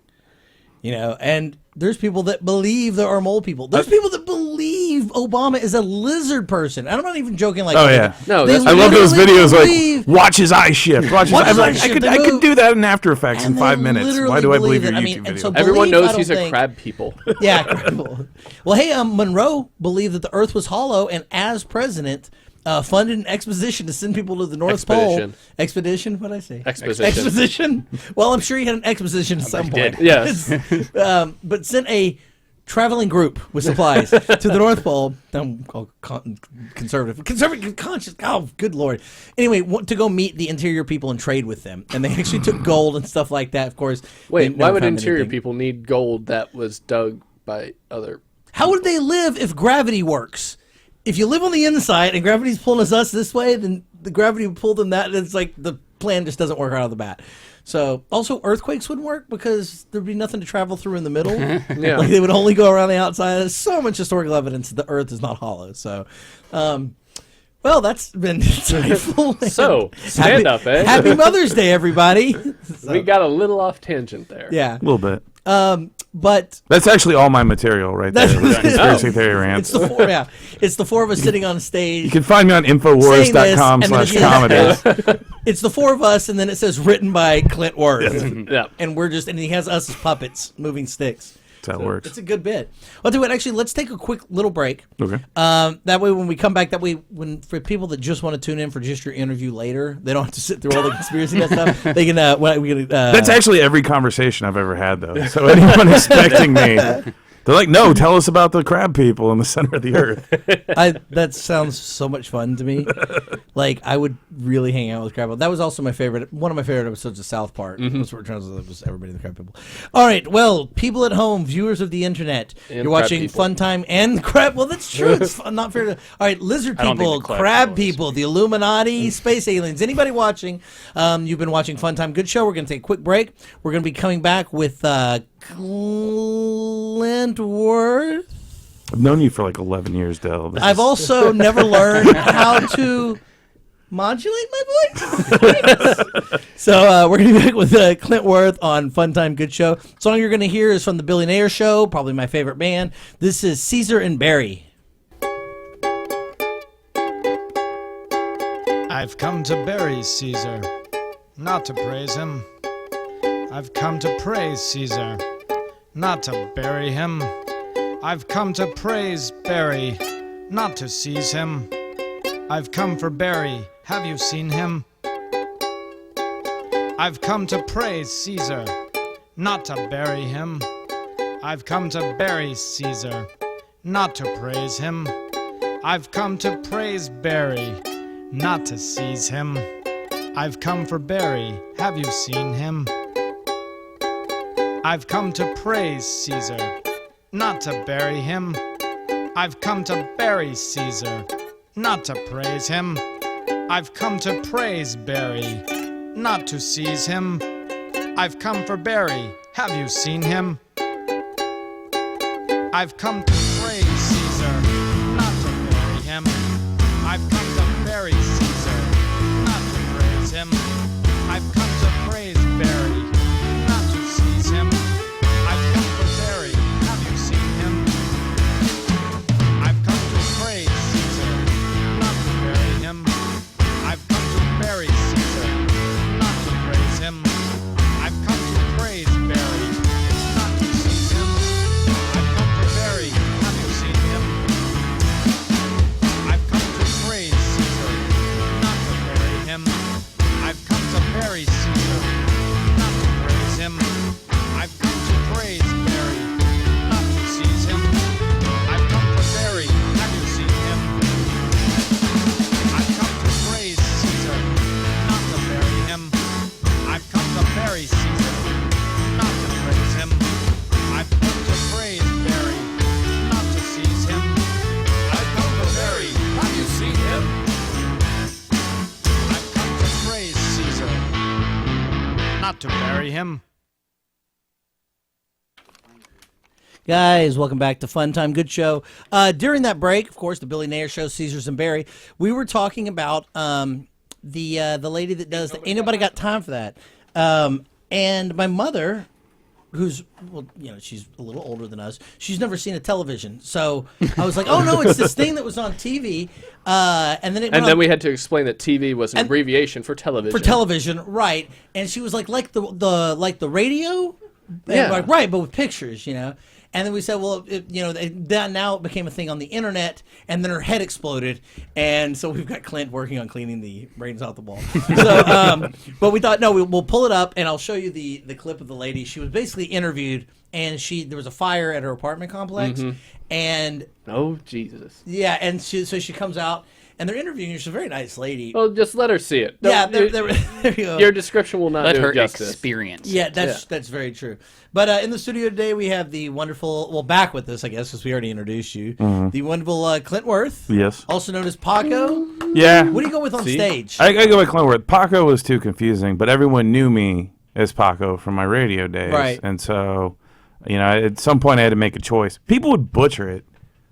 And there's people that believe there are mole people. There's people that believe Obama is a lizard person. And I'm not even joking like Oh, that. yeah. No, They that's- I love those literally videos believe- like, watch his eye shift. Watch his Watch eye. his I'm eye like, shift. They I could move. do that in After Effects in And 5 they minutes. literally Why do I believe believe your it. I mean, YouTube and video? so Everyone belief, I knows don't he's a think- crab people. Yeah, incredible. Well, hey, Monroe believed that the Earth was hollow, and as president, funded an exposition to send people to the North Expedition. Pole. Expedition? What did I say? Exposition. Exposition. Well, I'm sure he had an exposition at some point. Yes. But sent a traveling group with supplies to the North Pole. I'm conservative, conscious. Oh, good lord. Anyway, to go meet the interior people and trade with them, and they actually took gold and stuff like that. Of course. Wait, they why never would found interior anything. people need gold that was dug by other? How would they live if gravity works? If you live on the inside and gravity's pulling us this way, then the gravity would pull them that. And it's like the plan just doesn't work out of the bat. So also earthquakes wouldn't work because there'd be nothing to travel through in the middle. Yeah. Like they would only go around the outside. There's so much historical evidence that the Earth is not hollow. So, well, that's been insightful. So, stand up, eh? Happy Mother's Day, everybody. We got a little off tangent there. Yeah, A little bit. but That's actually all my material right there. That's- with Conspiracy Theory it's Rants. the four. Yeah, it's the 4 of us sitting on stage. You can find me on saying this, Infowars.com/comedy. It's the 4 of us, and then it says written by Clint Worth. Yeah. And and he has us as puppets moving sticks. That's how it works. It's a good bit. Well, do it. Actually, let's take a quick little break. Okay. That way, when we come back, for people that just want to tune in for just your interview later, they don't have to sit through all the conspiracy stuff. They can. That's actually every conversation I've ever had, though. So anyone expecting me, they're like, no, tell us about the crab people in the center of the earth. That sounds so much fun to me. Like I would really hang out with crab people. That was also one of my favorite episodes of South Park. That's what was everybody the crab people. All right, well, people at home, viewers of the internet, And you're watching crab people. Fun Time and crab. Well, that's true. It's not fair to. All right, lizard I don't think people, the crab people is- people, the Illuminati, space aliens. Anybody watching? You've been watching Fun Time, good show. We're going to take a quick break. We're going to be coming back with Clint Worth. I've known you for like 11 years, Del. I've also never learned how to modulate my voice. So we're going to be back with Clint Worth on Fun Time Good Show. The song you're going to hear is from the Billy Nair Show, probably my favorite band. This is Caesar and Barry. I've come to bury Caesar, not to praise him. I've come to praise Caesar, not to bury him. I've come to praise Barry, not to seize him. I've come for Barry, have you seen him? I've come to praise Caesar, not to bury him. I've come to bury Caesar, not to praise him. I've come to praise Barry, not to seize him. I've come for Barry, have you seen him? I've come to praise Caesar, not to bury him. I've come to bury Caesar, not to praise him. I've come to praise Barry, not to seize him. I've come for Barry, have you seen him? I've come to praise Caesar, not to bury him. I've come to bury Caesar, not to praise him. I've come to praise Barry, not to seize him. I've come for Barry, have you seen him? I've come to praise Caesar, not to bury him. I've come to bury Caesar, not to praise him. I've come to praise Barry, not to seize him. I've come for Barry, have you seen him? I've come to praise Caesar, not to bury him. I've come to bury Caesar, not to praise him. I've come to praise Barry, not to seize him. I've come for Barry, have you seen him? I've come to praise Caesar, not to bury him. I've come to bury Caesar, not to praise him. I've come to praise Barry, not to seize him. I've come for Barry, have you seen him? I've come to praise Caesar, not to bury him. Guys, welcome back to Fun Time Good Show. During that break, of course, the Billy Nair Show, Caesars and Barry, we were talking about the lady that does the Ain't Nobody Got Time for That. And my mother, who's, well, you know, she's a little older than us, she's never seen a television. So I was like, oh, no, it's this thing that was on TV. And then we had to explain that TV was an abbreviation for television. For television, right. And she was like the radio? Yeah. And like, right, but with pictures, you know. And then we said, well, that now it became a thing on the internet, and then her head exploded, and so we've got Clint working on cleaning the brains out the ball. So, but we thought, no, we'll pull it up, and I'll show you the clip of the lady. She was basically interviewed, and there was a fire at her apartment complex, and oh Jesus, yeah, and so she comes out. And they're interviewing her. She's a very nice lady. Well, just let her see it. Yeah, there you go. Your description will not Let do her it justice. experience. Yeah, that's very true. But in the studio today, we have the wonderful, well, back with us, I guess, because we already introduced you, the wonderful Clint Worth. Yes. Also known as Paco. Yeah. What do you go with on stage? I go with Clint Worth. Paco was too confusing, but everyone knew me as Paco from my radio days. Right. And so, at some point I had to make a choice. People would butcher it.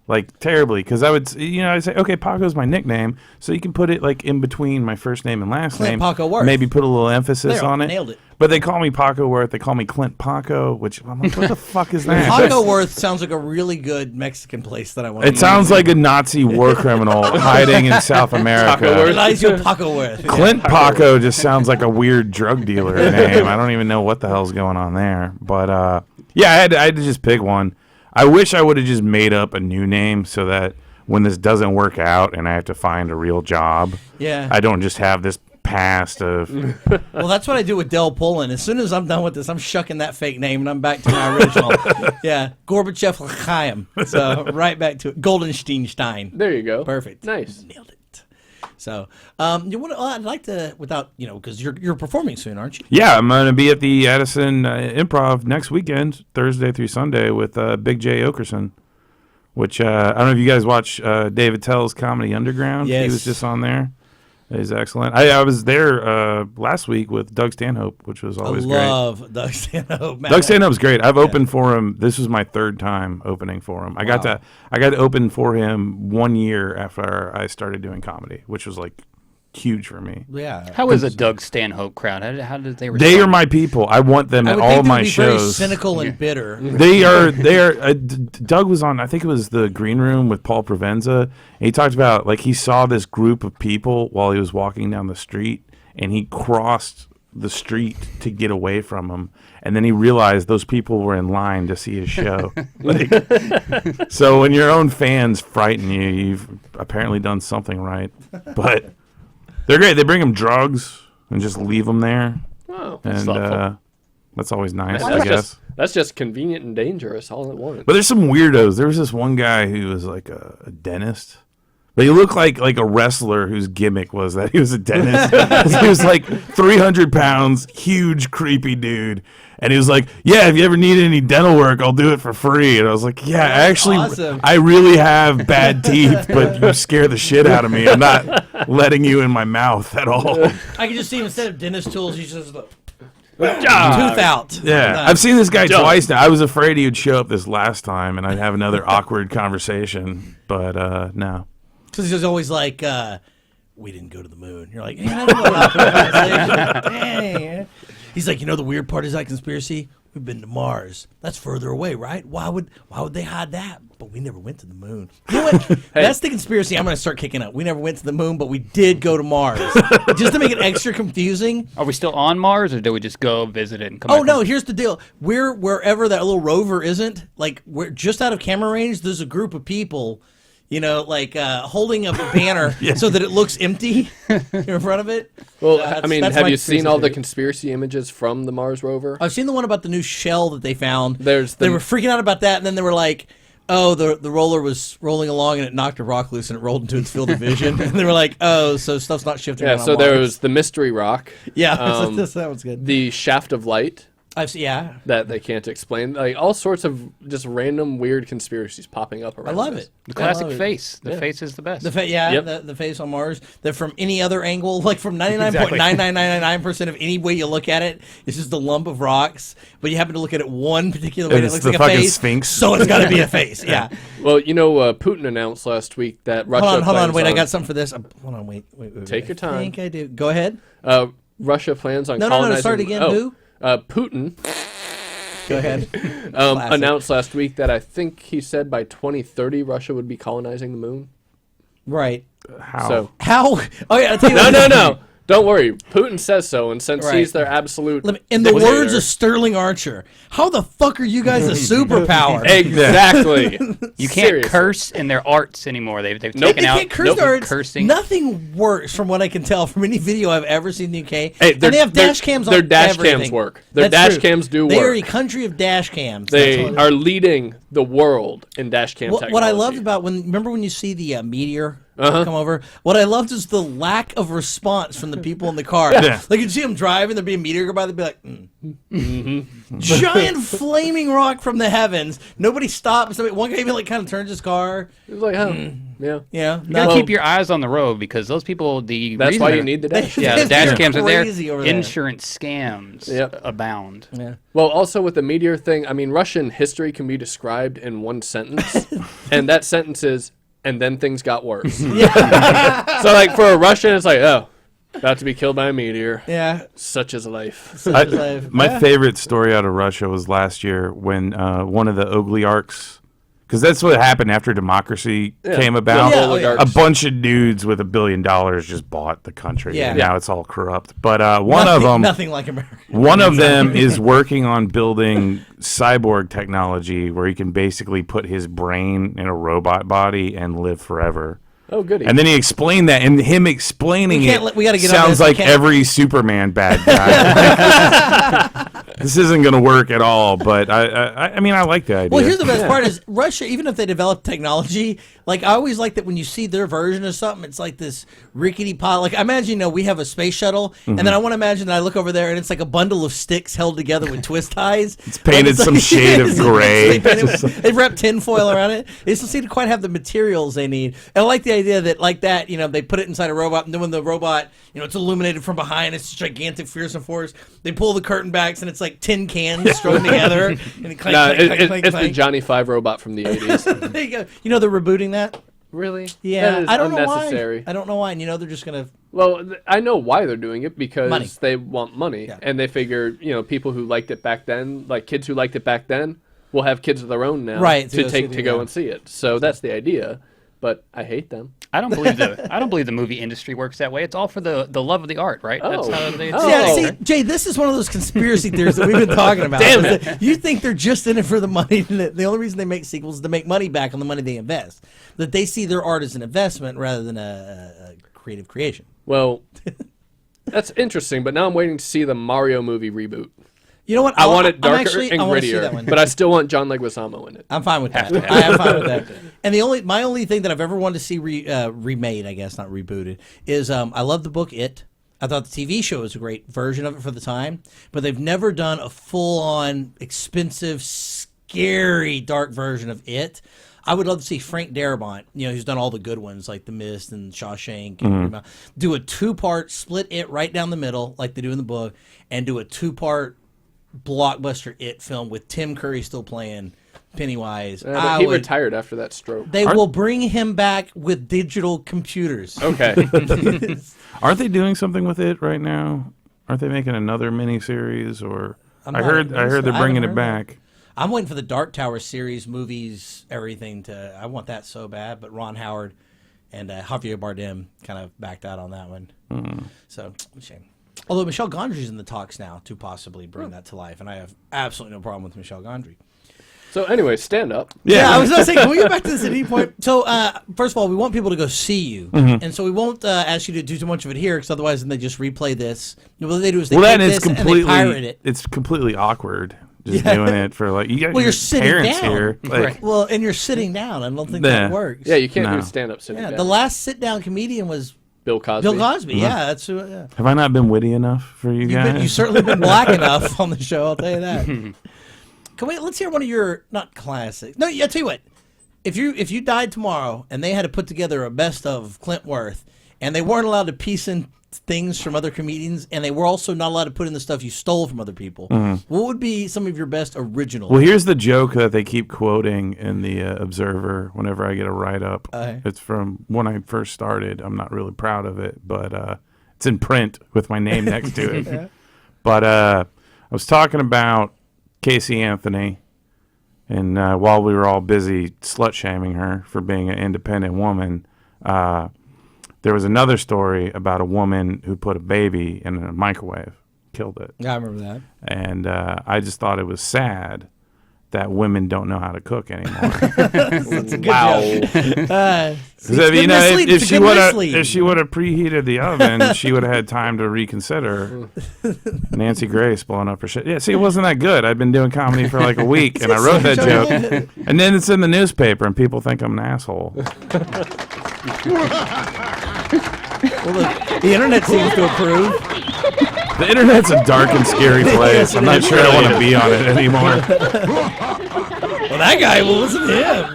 Like, terribly, because I'd say, okay, Paco's my nickname, so you can put it, like, in between my first name and last Clint name. Paco Worth. Maybe put a little emphasis There, on it. nailed it. But they call me Paco Worth. They call me Clint Paco, which I'm like, what the fuck is that? Paco Worth sounds like a really good Mexican place that I want to It sounds like a Nazi war criminal hiding in South America. Paco Worth. Clint Paco just sounds like a weird drug dealer name. I don't even know what the hell's going on there. But, I had to just pick one. I wish I would have just made up a new name so that when this doesn't work out and I have to find a real job, I don't just have this past of... Well, that's what I do with Del Pullen. As soon as I'm done with this, I'm shucking that fake name and I'm back to my original. Gorbachev L'chaim. So right back to it. Goldenstein. There you go. Perfect. Nice. Nailed it. So, I'd like to, without, because you're performing soon, aren't you? Yeah, I'm going to be at the Addison Improv next weekend, Thursday through Sunday, with Big J. Okerson, which I don't know if you guys watch David Tell's Comedy Underground. Yes. He was just on there. He's excellent. I was there last week with Doug Stanhope, which was always great. I love Doug Stanhope. Doug Stanhope's great. I've opened for him. This was my third time opening for him. I got to open for him 1 year after I started doing comedy, which was like huge for me. Yeah. How is a Doug Stanhope crowd? How did they respond? They are my people. I want them at all my shows. Very cynical and bitter. They are. Doug was on, I think it was the Green Room with Paul Provenza. And he talked about, like, he saw this group of people while he was walking down the street, and he crossed the street to get away from him, and then he realized those people were in line to see his show. So when your own fans frighten you, you've apparently done something right. But they're great. They bring him drugs and just leave him there, Oh, that's and thoughtful. that's always nice, That's I guess. that's just convenient and dangerous all at once. But there's some weirdos. There was this one guy who was like a dentist. But he looked like a wrestler whose gimmick was that he was a dentist. He was like 300 pounds, huge, creepy dude. And he was like, yeah, if you ever need any dental work, I'll do it for free. And I was like, yeah, actually, awesome. I really have bad teeth, but you scare the shit out of me. I'm not letting you in my mouth at all. I can just see him instead of dentist tools, he's just like, Job. tooth out. Yeah, Done. I've seen this guy Done. twice now. I was afraid he would show up this last time and I'd have another awkward conversation. But no. Because he's always like, we didn't go to the moon. You're like, yeah, I don't know about that conversation. Dang. He's like, the weird part is that conspiracy? We've been to Mars. That's further away, right? Why would they hide that? But we never went to the moon. You know what? That's the conspiracy I'm going to start kicking up. We never went to the moon, but we did go to Mars. Just to make it extra confusing. Are we still on Mars, or do we just go visit it and come Oh, back no, home? here's the deal. We're wherever that little rover isn't, like, we're just out of camera range. There's a group of people, holding up a banner so that it looks empty in front of it. Well, That's I mean, my have you seen all the conspiracy conspiracy images from the Mars rover? I've seen the one about the new shell that they found. They were freaking out about that, and then they were like, oh, the roller was rolling along, and it knocked a rock loose, and it rolled into its field of vision. And they were like, oh, so stuff's not shifting Yeah, around so on there Mars. was the mystery rock. Yeah, that was good. The shaft of light I've seen, yeah. that they can't explain. Like all sorts of just random weird conspiracies popping up around I love this. it. The classic I love it. face. The Yeah. face is the best. Yep. The face on Mars. That from any other angle, like from 99.9999% of any way you look at it, it's just a lump of rocks. But you happen to look at it one particular way, And and it it's looks the like a fucking face. Sphinx. So it's got to be a face. Yeah. Well, Putin announced last week that Russia. Hold on. plans Wait, I got something for this. Hold on. Wait. Take your time. I think I do. Go ahead. Russia plans on No. colonizing. Start again. Oh, Who? Putin Go ahead. Classic. announced last week that I think he said by 2030 Russia would be colonizing the moon. Right. How? So How? Oh yeah. I'll tell you what. no. Don't worry. Putin says so, and since Right. he's their absolute In the dictator- words of Sterling Archer, how the fuck are you guys a superpower? Exactly. You can't Seriously. curse in their arts anymore. They've Nope. taken They out can't curse their arts. cursing. Nothing works from what I can tell from any video I've ever seen in the UK. Hey, and they have their- dash cams on their dash everything. cams work. Their That's dash true. cams do They are a work. country of dash cams. They That's are leading the world in dash cam technology. what I loved about remember when you see the meteor come over? What I loved is the lack of response from the people in the car. Yeah. Like you'd see them driving, there'd be a meteor go by, they'd be like, giant flaming rock from the heavens. Nobody stops. One guy even kind of turns his car. It was like, yeah. Yeah, You gotta Well- keep your eyes on the road because those people. That's reason why they're- you need the dash. Yeah, the dash They're cams are there. crazy over there. Insurance scams Yep. abound. Yeah. Well, also with the meteor thing, I mean, Russian history can be described in one sentence, and that sentence is, and then things got worse. So, like, for a Russian, it's like, oh, about to be killed by a meteor. Yeah. Such is life. My favorite story out of Russia was last year when one of the oligarchs, because that's what happened after democracy came about. The Yeah, oligarchs. A bunch of dudes with $1 billion just bought the country. Yeah. And now it's all corrupt. But one of them, Nothing like America. one of them is working on building cyborg technology where he can basically put his brain in a robot body and live forever. Oh, goody. And then he explained that, and him explaining We can't it let- we gotta get on sounds this. We like can't- every Superman bad guy. This isn't going to work at all, but I mean, I like the idea. Well, here's the best part is Russia, even if they develop technology, like I always like that when you see their version of something, it's like this rickety pot. Like I imagine, we have a space shuttle, and then I want to imagine that I look over there and it's like a bundle of sticks held together with twist ties. It's painted some shade of gray. They wrap tinfoil around it. They just don't seem to quite have the materials they need. And I like the idea that like that, they put it inside a robot, and then when the robot, it's illuminated from behind, it's gigantic, fearsome force. They pull the curtain backs, and it's like tin cans strung together. And it clank, No, clank, clank, clank, it's the clank. Johnny Five robot from the 80s. There you go. They're rebooting that. Really? Yeah, That is I don't unnecessary. know why. I don't know why. And they're just gonna. Well, I know why they're doing it because Money. they want money, Yeah. and they figure people who liked it back then, like kids who liked it back then, will have kids of their own now, Right, to To go take see to it, go yeah. and see it. So that's the idea. but I hate them. I don't believe the movie industry works that way. It's all for the love of the art, right? That's Oh. how they. Oh. Yeah, see, Jay, this is one of those conspiracy theories that we've been talking about. Damn Is that you think they're just in it for the money. The only reason they make sequels is to make money back on the money they invest. That they see their art as an investment rather than a creative creation. Well, that's interesting, but now I'm waiting to see the Mario movie reboot. You know what? I want it darker and I wanna see that grittier, one. but I still want John Leguizamo in it. I'm fine with that. I am fine with that. And my only thing that I've ever wanted to see remade, I guess not rebooted, is I love the book It. I thought the TV show was a great version of it for the time, but they've never done a full-on, expensive, scary, dark version of It. I would love to see Frank Darabont, who's done all the good ones like The Mist and Shawshank, and do a 2-part, split It right down the middle like they do in the book, and do a 2-part blockbuster It film with Tim Curry still playing Pennywise. But he retired after that stroke. They will bring him back with digital computers. Okay. Aren't they doing something with it right now? Aren't they making another miniseries? Or I heard they're bringing it back. I'm waiting for the Dark Tower series, movies, everything to. I want that so bad, but Ron Howard and Javier Bardem kind of backed out on that one. So shame. Although Michelle Gondry's in the talks now to possibly bring that to life, and I have absolutely no problem with Michelle Gondry. So anyway, stand up. Yeah, I was going to say, can we get back to this at any point? So, first of all, we want people to go see you. And so we won't ask you to do too much of it here, because otherwise then they just replay this. What they do is they take this and they pirate it. It's completely awkward just doing it for you got Well, your you're sitting parents down. here. Right. Well, and you're sitting down. I don't think that works. Yeah, you can't No. do stand up sitting Yeah, down. the last sit-down comedian was Bill Cosby. Bill Cosby. Yeah, that's who. Yeah. Have I not been witty enough for you guys? You've certainly been black enough on the show. I'll tell you that. Let's hear one of your not classics. No, I tell you what. If you died tomorrow and they had to put together a best of Clint Worth, and they weren't allowed to piece in things from other comedians, and they were also not allowed to put in the stuff you stole from other people, what would be some of your best original? Well, here's the joke that they keep quoting in the Observer whenever I get a write-up. It's from when I first started. I'm not really proud of it, but it's in print with my name next to it. But I was talking about Casey Anthony, and while we were all busy slut-shaming her for being an independent woman, there was another story about a woman who put a baby in a microwave, killed it. Yeah, I remember that. And I just thought it was sad that women don't know how to cook anymore. Wow. If she would have preheated the oven, she would have had time to reconsider. Nancy Grace blowing up her shit. Yeah, see, it wasn't that good. I'd been doing comedy for like a week, and I wrote that joke, and then it's in the newspaper, and people think I'm an asshole. Well, the internet seems to approve. The internet's a dark and scary place. I'm not sure I want to be on it anymore. Well, that guy will listen to him.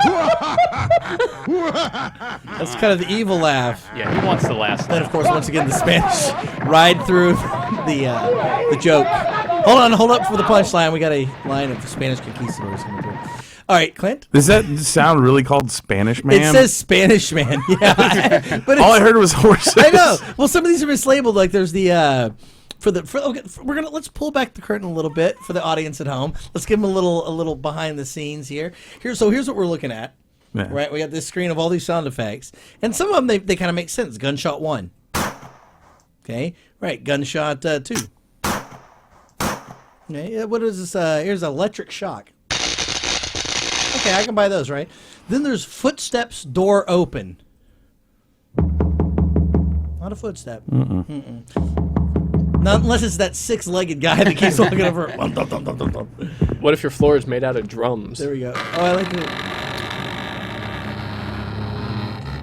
That's kind of the evil laugh. Yeah, he wants the last. Then, of course, once again, the Spanish ride through the joke. Hold up for the punchline. We got a line of Spanish conquistadors coming through. All right, Clint. Does that sound really called Spanish Man? It says Spanish Man. Yeah, but all I heard was horses. I know. Well, some of these are mislabeled. Like there's the let's pull back the curtain a little bit for the audience at home. Let's give them a little behind the scenes here. Here's what we're looking at. Yeah. Right, we got this screen of all these sound effects, and some of them they kind of make sense. Gunshot 1. Okay, right. Gunshot 2. Okay, what is this? Here's electric shock. Okay, I can buy those, right? Then there's footsteps, door open. Not a footstep. Not unless it's that 6-legged guy that keeps walking over. What if your floor is made out of drums? There we go. Oh, I like it.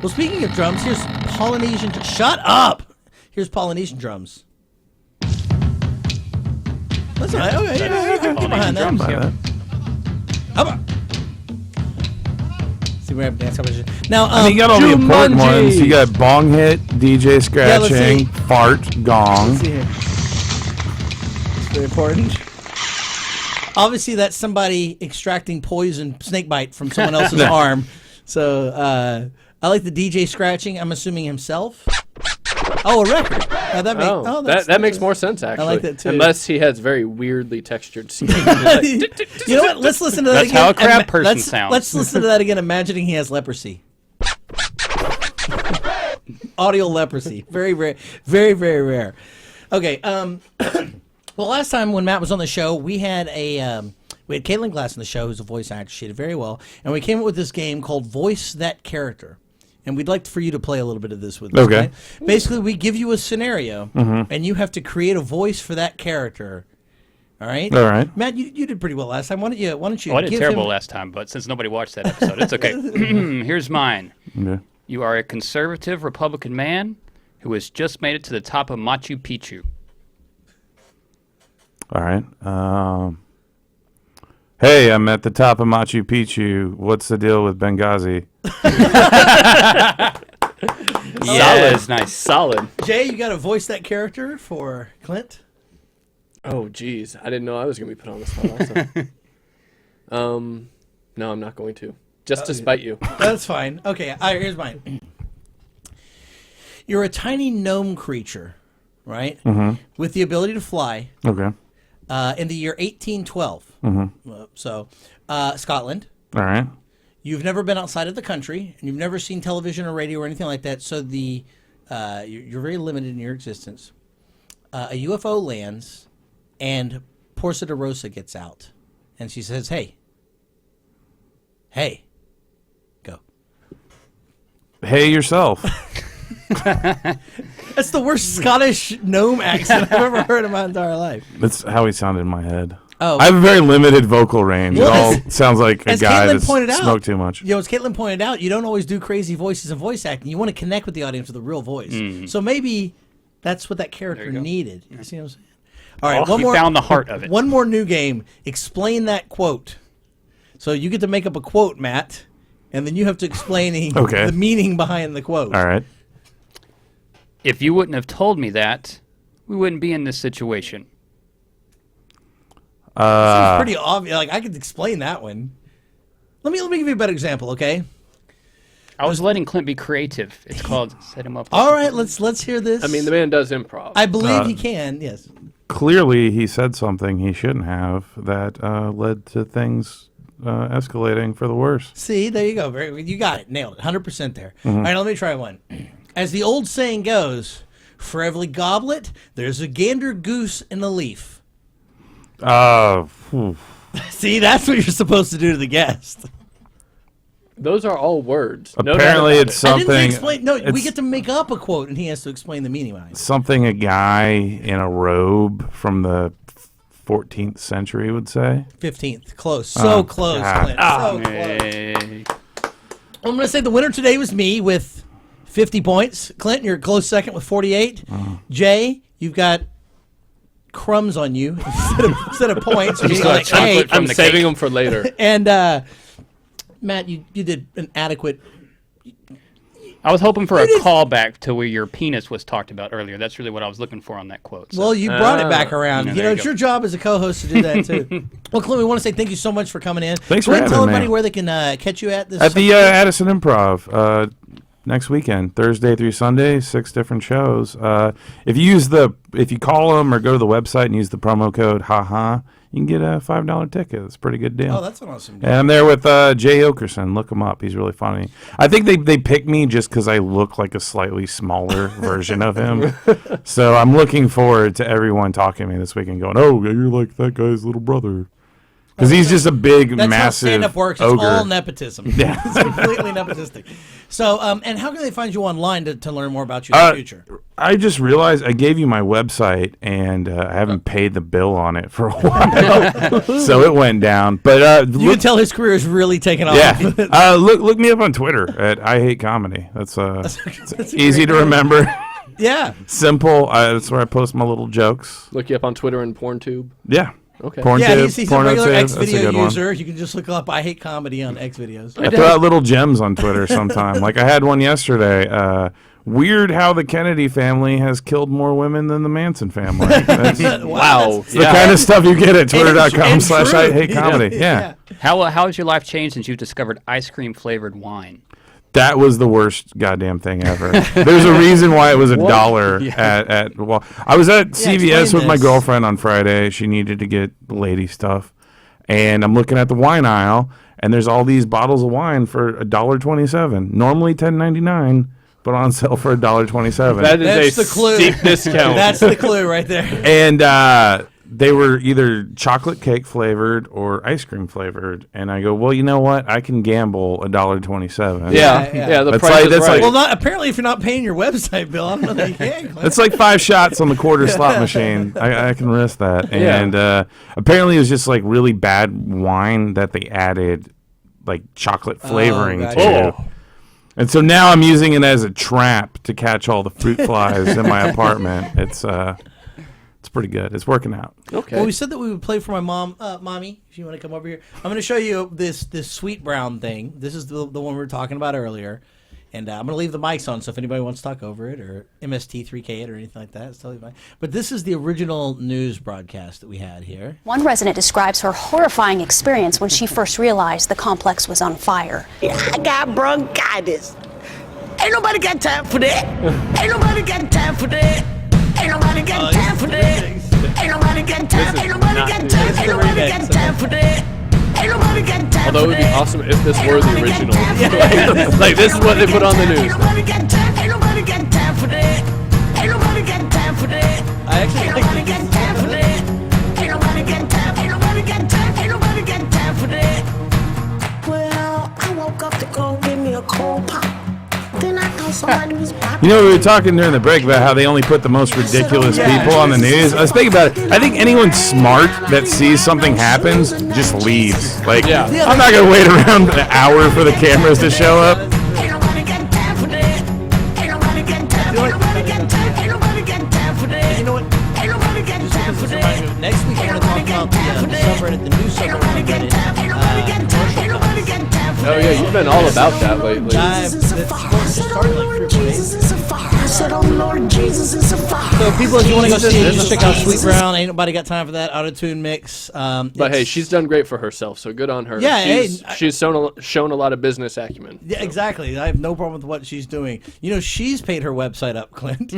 Well, speaking of drums, here's Polynesian. Shut up! Here's Polynesian drums. That's all right. Okay, yeah, get behind that. How about? See, we have dance competition now. You got all the important Jumanji. ones. You got bong hit, DJ scratching, fart, gong. Let's see here. It's very important. Obviously, that's somebody extracting poison snake bite from someone else's arm. So I like the DJ scratching. I'm assuming himself. Oh, a record. That makes more sense, actually. I like that, too. Unless he has very weirdly textured skin. You know what? Let's listen to that That's again. how a crab person sounds. Let's listen to that again, imagining he has leprosy. audio leprosy. Very rare. Very, very rare. Okay. Well, last time when Matt was on the show, we had Caitlin Glass on the show, who's a voice actor. She did very well. And we came up with this game called Voice That Character. And we'd like for you to play a little bit of this with us. Okay. Right? Basically, we give you a scenario, and you have to create a voice for that character. All right? All right. Matt, you did pretty well last time. Why don't you I did give terrible him... last time, but since nobody watched that episode, it's okay. Here's mine. Okay. You are a conservative Republican man who has just made it to the top of Machu Picchu. All right. Hey, I'm at the top of Machu Picchu. What's the deal with Benghazi? Yes, nice. Solid. Jay, you got to voice that character for Clint? Oh, geez. I didn't know I was going to be put on the spot also. No, I'm not going to. Just to spite you. That's fine. Okay, all right, here's mine. You're a tiny gnome creature, right? Mm-hmm. With the ability to fly Okay. in the year 1812. Scotland. All right. You've never been outside of the country, and you've never seen television or radio or anything like that, so you're very limited in your existence. A UFO lands, and Portia de Rosa gets out, and she says, hey, go. Hey yourself. That's the worst Scottish gnome accent I've ever heard in my entire life. That's how he sounded in my head. Oh. I have a very limited vocal range. Well, it all sounds like a as guy Caitlin pointed that's out, smoked too much. As Caitlin pointed out, you don't always do crazy voices in voice acting. You want to connect with the audience with a real voice. So maybe that's what that character needed. You see what I'm saying? All right, Oh, you found the heart of it. One more new game. Explain that quote. So you get to make up a quote, Matt, and then you have to explain the meaning behind the quote. All right. If you wouldn't have told me that, we wouldn't be in this situation. Seems pretty obvious. Like I could explain that one. Let me give you a better example, okay? I was letting Clint be creative. It's called set him up. All right, let's hear this. I mean, the man does improv. I believe he can. Yes. Clearly, he said something he shouldn't have that led to things escalating for the worse. See, there you go. You got it. Nailed it. 100% there. All right, let me try one. As the old saying goes, for every goblet, there's a gander goose in a leaf. See, that's what you're supposed to do to the guest. Those are all words. Apparently, it's I didn't something. explain. No, we get to make up a quote, and he has to explain the meaning behind it. Something a guy in a robe from the 14th century would say. 15th. Close. So close, God. Clint. So close. I'm going to say the winner today was me with 50 points. Clint, you're a close second with 48. Jay, you've got crumbs on you instead of points. You still have chocolate from I'm the saving cake. them for later. And Matt, you did an adequate. I was hoping for a callback to where your penis was talked about earlier. That's really what I was looking for on that quote. So. Well, you brought it back around. Yeah, You there know, you it's go. your job as a co-host to do that too. Well, Clint, we want to say thank you so much for coming in. Thanks Go for ahead and tell having me. everybody where they can catch you at this. At the Addison Improv next weekend, Thursday through Sunday, 6 different shows. If you call them or go to the website and use the promo code HAHA, you can get a $5 ticket. It's a pretty good deal. Oh, that's an awesome deal. And I'm there with Jay Okerson. Look him up. He's really funny. I think they picked me just because I look like a slightly smaller version of him. So I'm looking forward to everyone talking to me this weekend going, oh, you're like that guy's little brother. Because he's just a big, That's how massive stand-up works. It's ogre. all nepotism. Yeah. It's completely nepotistic. So, and how can they find you online to learn more about you in the future? I just realized I gave you my website, and I haven't paid the bill on it for a while. So it went down. But You can tell his career is really taking off. yeah. Look me up on Twitter at I Hate Comedy. That's That's a easy great to remember. Yeah. Simple. That's where I post my little jokes. Look you up on Twitter and PornTube. Yeah. Okay. PornTube, Yeah, he's a regular PornoTube, X that's a video good one. user. You can just look up I Hate Comedy on X videos. I throw out little gems on Twitter sometime. Like I had one yesterday. Weird how the Kennedy family has killed more women than the Manson family. That's Wow. the kind of stuff you get at And twitter.com/I true. Hate Comedy. Yeah. How has your life changed since you've discovered ice cream flavored wine? That was the worst goddamn thing ever. There's a reason why it was $1 at well, I was at CVS explain with my this. girlfriend on Friday. She needed to get lady stuff. And I'm looking at the wine aisle, and there's all these bottles of wine for $1.27. Normally $10.99 but on sale for $1.27. That is That's a the clue. steep discount. That's the clue right there. And they were either chocolate cake flavored or ice cream flavored. And I go, well, you know what? I can gamble $1.27. yeah. The That's price like- is that's right. Well, not apparently if you're not paying your website bill, I don't know that you can. Clint. It's like 5 shots on the quarter slot machine. I can risk that. Yeah. And apparently it was just like really bad wine that they added like chocolate flavoring gotcha. to. And so now I'm using it as a trap to catch all the fruit flies in my apartment. It's pretty good. It's working out. Okay. Well, we said that we would play for my mommy. If you want to come over here, I'm going to show you this sweet brown thing. This is the one we were talking about earlier, and I'm going to leave the mics on. So if anybody wants to talk over it or MST3K it or anything like that, it's totally fine. But this is the original news broadcast that we had here. One resident describes her horrifying experience when she first realized the complex was on fire. I got bronchitis. Ain't nobody got time for that. Ain't nobody got time for that. Ain't nobody got time for that. Ain't nobody got time. Ain't nobody got time. Ain't nobody got time for that. Ain't nobody got time. Although it would be awesome if this were the original. Like this is what they put on the news. Ain't nobody got time. Ain't nobody got time for that. Ain't nobody got time for that. I actually Ain't like nobody got time for that. Ain't nobody got time. Ain't nobody got time. Ain't nobody got time for that. Well, I woke up to go get me a cold pop. Then I thought somebody was popping. You know, we were talking during the break about how they only put the most ridiculous people on the news. I was thinking about it. I think anyone smart that sees something happens just leaves. Like, Yeah. I'm not going to wait around an hour for the cameras to show up. Ain't nobody got time for that. Ain't nobody got time. Ain't nobody got time. Ain't nobody got time for that. You know what? Ain't nobody got time for that. Next week I'm going to talk about the subreddit, the new Ain't nobody got subreddit. time. Ain't nobody got time. Ain't nobody got time for Oh that. yeah, you've been all about that lately. Jesus is a fire. I said, oh Lord Jesus is a fire. I said, oh Lord Jesus is a fire. So people, if you want to go see it, Jesus, just check out Sweet Jesus. Brown. Ain't nobody got time for that auto-tune mix. But hey, it's- she's done great for herself, so good on her. Yeah, she's, hey, she's shown a lot of business acumen. Yeah, exactly. I have no problem with what she's doing. You know, she's paid her website up, Clint.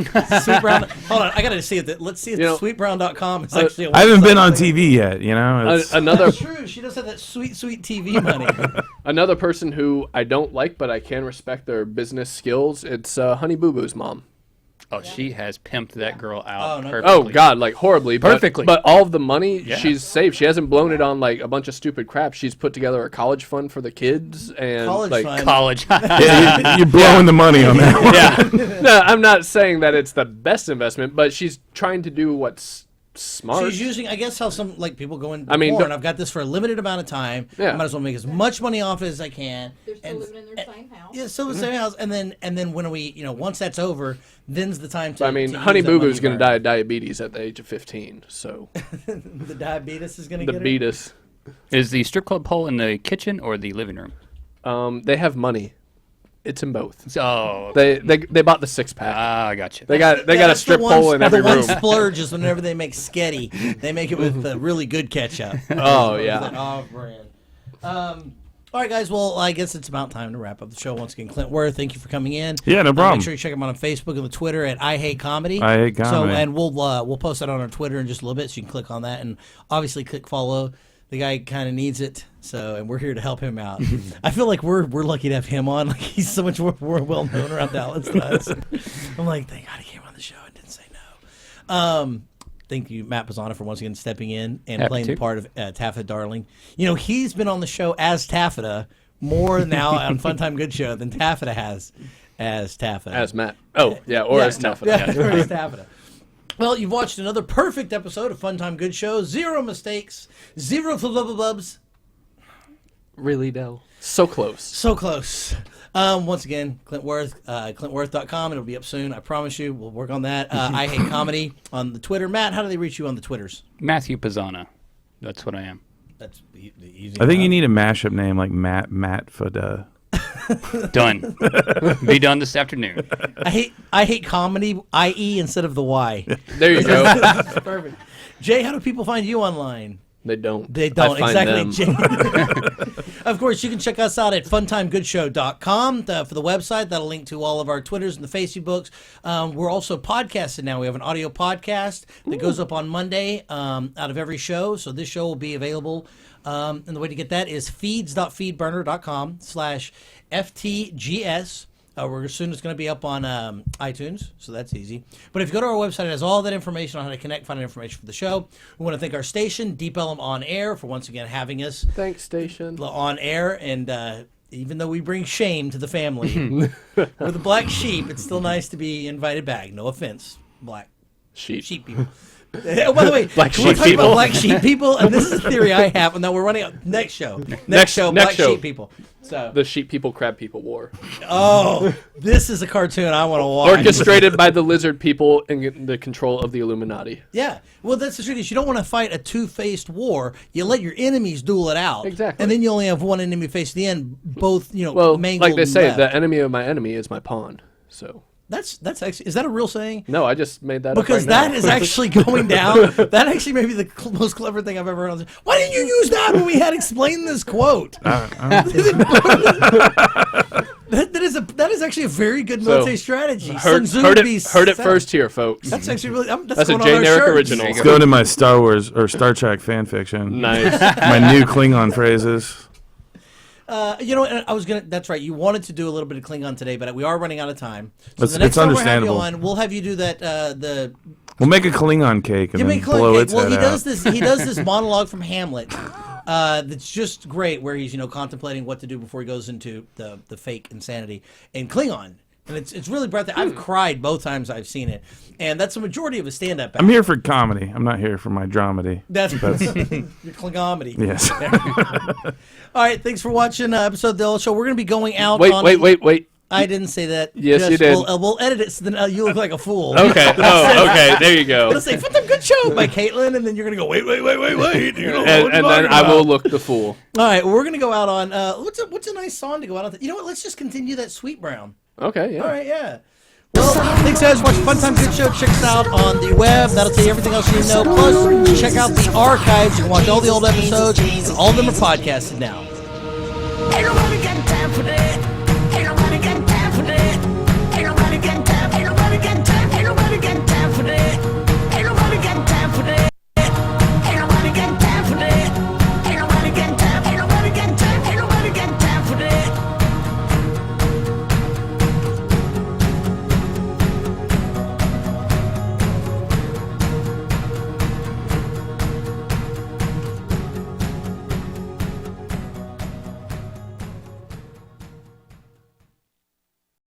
Sweet Brown. Hold on, I got to see it. Let's see if You know, sweetbrown.com is actually a I haven't website. been on TV yet, you know? It's- Another That's true. She does have that sweet TV money. another person who I don't like, but I can respect their business skills. It's Honey Boo Boo's mom. Oh, she has pimped that girl out Oh, no. perfectly. Oh God, like horribly, Perfectly. But all of the money Yeah. she's saved. She hasn't blown it on like a bunch of stupid crap. She's put together a college fund for the kids and College like fund. College. Yeah, you're blowing the money on that. yeah. No, I'm not saying that it's the best investment, but she's trying to do what's smart. She's using, I guess, how some like people go into I mean, porn. the- I've got this for a limited amount of time. Yeah. I might as well make as much money off it as I can. They're still And- living in their same house. Yeah, still the same house, and then when we, once that's over, then's the time to. I mean, to Honey use that Boo money Boo's going to for- die of diabetes at the age of 15. So The diabetes is going to the get her. beatus. Is the strip club pole in the kitchen or the living room? They have money. It's in both. Oh, They bought the 6-pack. I got you. They got a that's strip the one, pole in every the one room. splurge is whenever they make sketty, they make it with really good ketchup. Oh That yeah. off brand. All right, guys. Well, I guess it's about time to wrap up the show. Once again, Clint Worth, thank you for coming in. Yeah, no problem. Make sure you check him out on Facebook and the Twitter at I Hate Comedy. I Hate Comedy. So, and we'll post that on our Twitter in just a little bit, so you can click on that and obviously click follow. The guy kind of needs it, so and we're here to help him out. I feel like we're lucky to have him on. Like he's so much more well known around Dallas than us. I'm like, thank God he came on the show and didn't say no. Thank you, Matt Pizzano, for once again stepping in and Happy playing to. the part of Taffeta Darling. He's been on the show as Taffeta more now on Funtime Good Show than Taffeta has as Taffeta. As Matt. Oh yeah, or as Taffeta. Yeah, or as Taffeta. Well, you've watched another perfect episode of Funtime Good Show. 0 mistakes, 0 flubs. Really, Dell? So close. So close. Once again, Clint Worth, clintworth.com. It'll be up soon. I promise you. We'll work on that. I Hate Comedy on the Twitter. Matt, how do they reach you on the Twitters? Matthew Pizzana. That's what I am. That's easy. I think you need a mashup name like Matt Foda. Done. Be done this afternoon. I hate comedy, IE instead of the Y. There you go. Perfect. Jay, how do people find you online? They don't. They don't. I find Exactly. them. Jay. Of course, you can check us out at funtimegoodshow.com for the website. That'll link to all of our Twitters and the Facebooks. We're also podcasted now. We have an audio podcast that goes up on Monday out of every show. So this show will be available. And the way to get that is feeds.feedburner.com/FTGS. We're soon it's going to be up on iTunes, so that's easy. But if you go to our website, it has all that information on how to connect, find information for the show. We want to thank our station, Deep Ellum On Air, for once again having us Thanks, station. on air. And even though we bring shame to the family, we're the black sheep. It's still nice to be invited back. No offense, black sheep people. Oh, by the way, Black we're sheep talking people. about black sheep people, and this is a theory I have. And now we're running out next show. Next show, black show. sheep people. So, The sheep people, crab people war. oh, this is a cartoon I want to watch. Orchestrated by the lizard people in the control of the Illuminati. Yeah, well, that's the truth. Is you don't want to fight a two-faced war. You let your enemies duel it out. Exactly. And then you only have one enemy face at the end. Both, Well, mangled like they and say, left. the enemy of my enemy is my pawn. So That's actually, is that a real saying? no, I just made that Because up right that now. is actually going down. That actually may be the most clever thing I've ever heard. Why didn't you use that when we had explained this quote? That is actually a very good military strategy. Sun Tzu heard would be it sad. first here, folks. That's actually really. That's a going on Jay our Narek shirt. original. Let's go to my Star Wars or Star Trek fan fiction. Nice. My new Klingon phrases. And I was gonna. That's right. You wanted to do a little bit of Klingon today, but we are running out of time. So It's the next time understandable. we're having you on, we'll have you do that. We'll make a Klingon cake and Give then me Klingon blow cake. its Well, head he out. does this. He does this monologue from Hamlet. That's just great, where he's contemplating what to do before he goes into the fake insanity in Klingon, and it's really breathtaking. I've cried both times I've seen it, and that's the majority of a stand-up. I'm here for comedy. I'm not here for my dramedy. That's your Klingomedy. Yes. All right, thanks for watching episode of the Ella Show. We're going to be going out. Wait. I didn't say that. Yes, you did. We'll edit it so then you look like a fool. Okay. Oh, okay. There you go. Let's say "Put the good show" by Caitlin, and then you're gonna go wait. And then I will look the fool. All right, we're gonna go out on what's a nice song to go out on? You know what? Let's just continue that Sweet Brown. Okay. Yeah. All right, yeah. Well, thanks guys for watching Fun Time Good Show. Check us out on the web. That'll tell you everything else you need to know. Plus, check out the archives. You can watch all the old episodes, and all of them are podcasted now.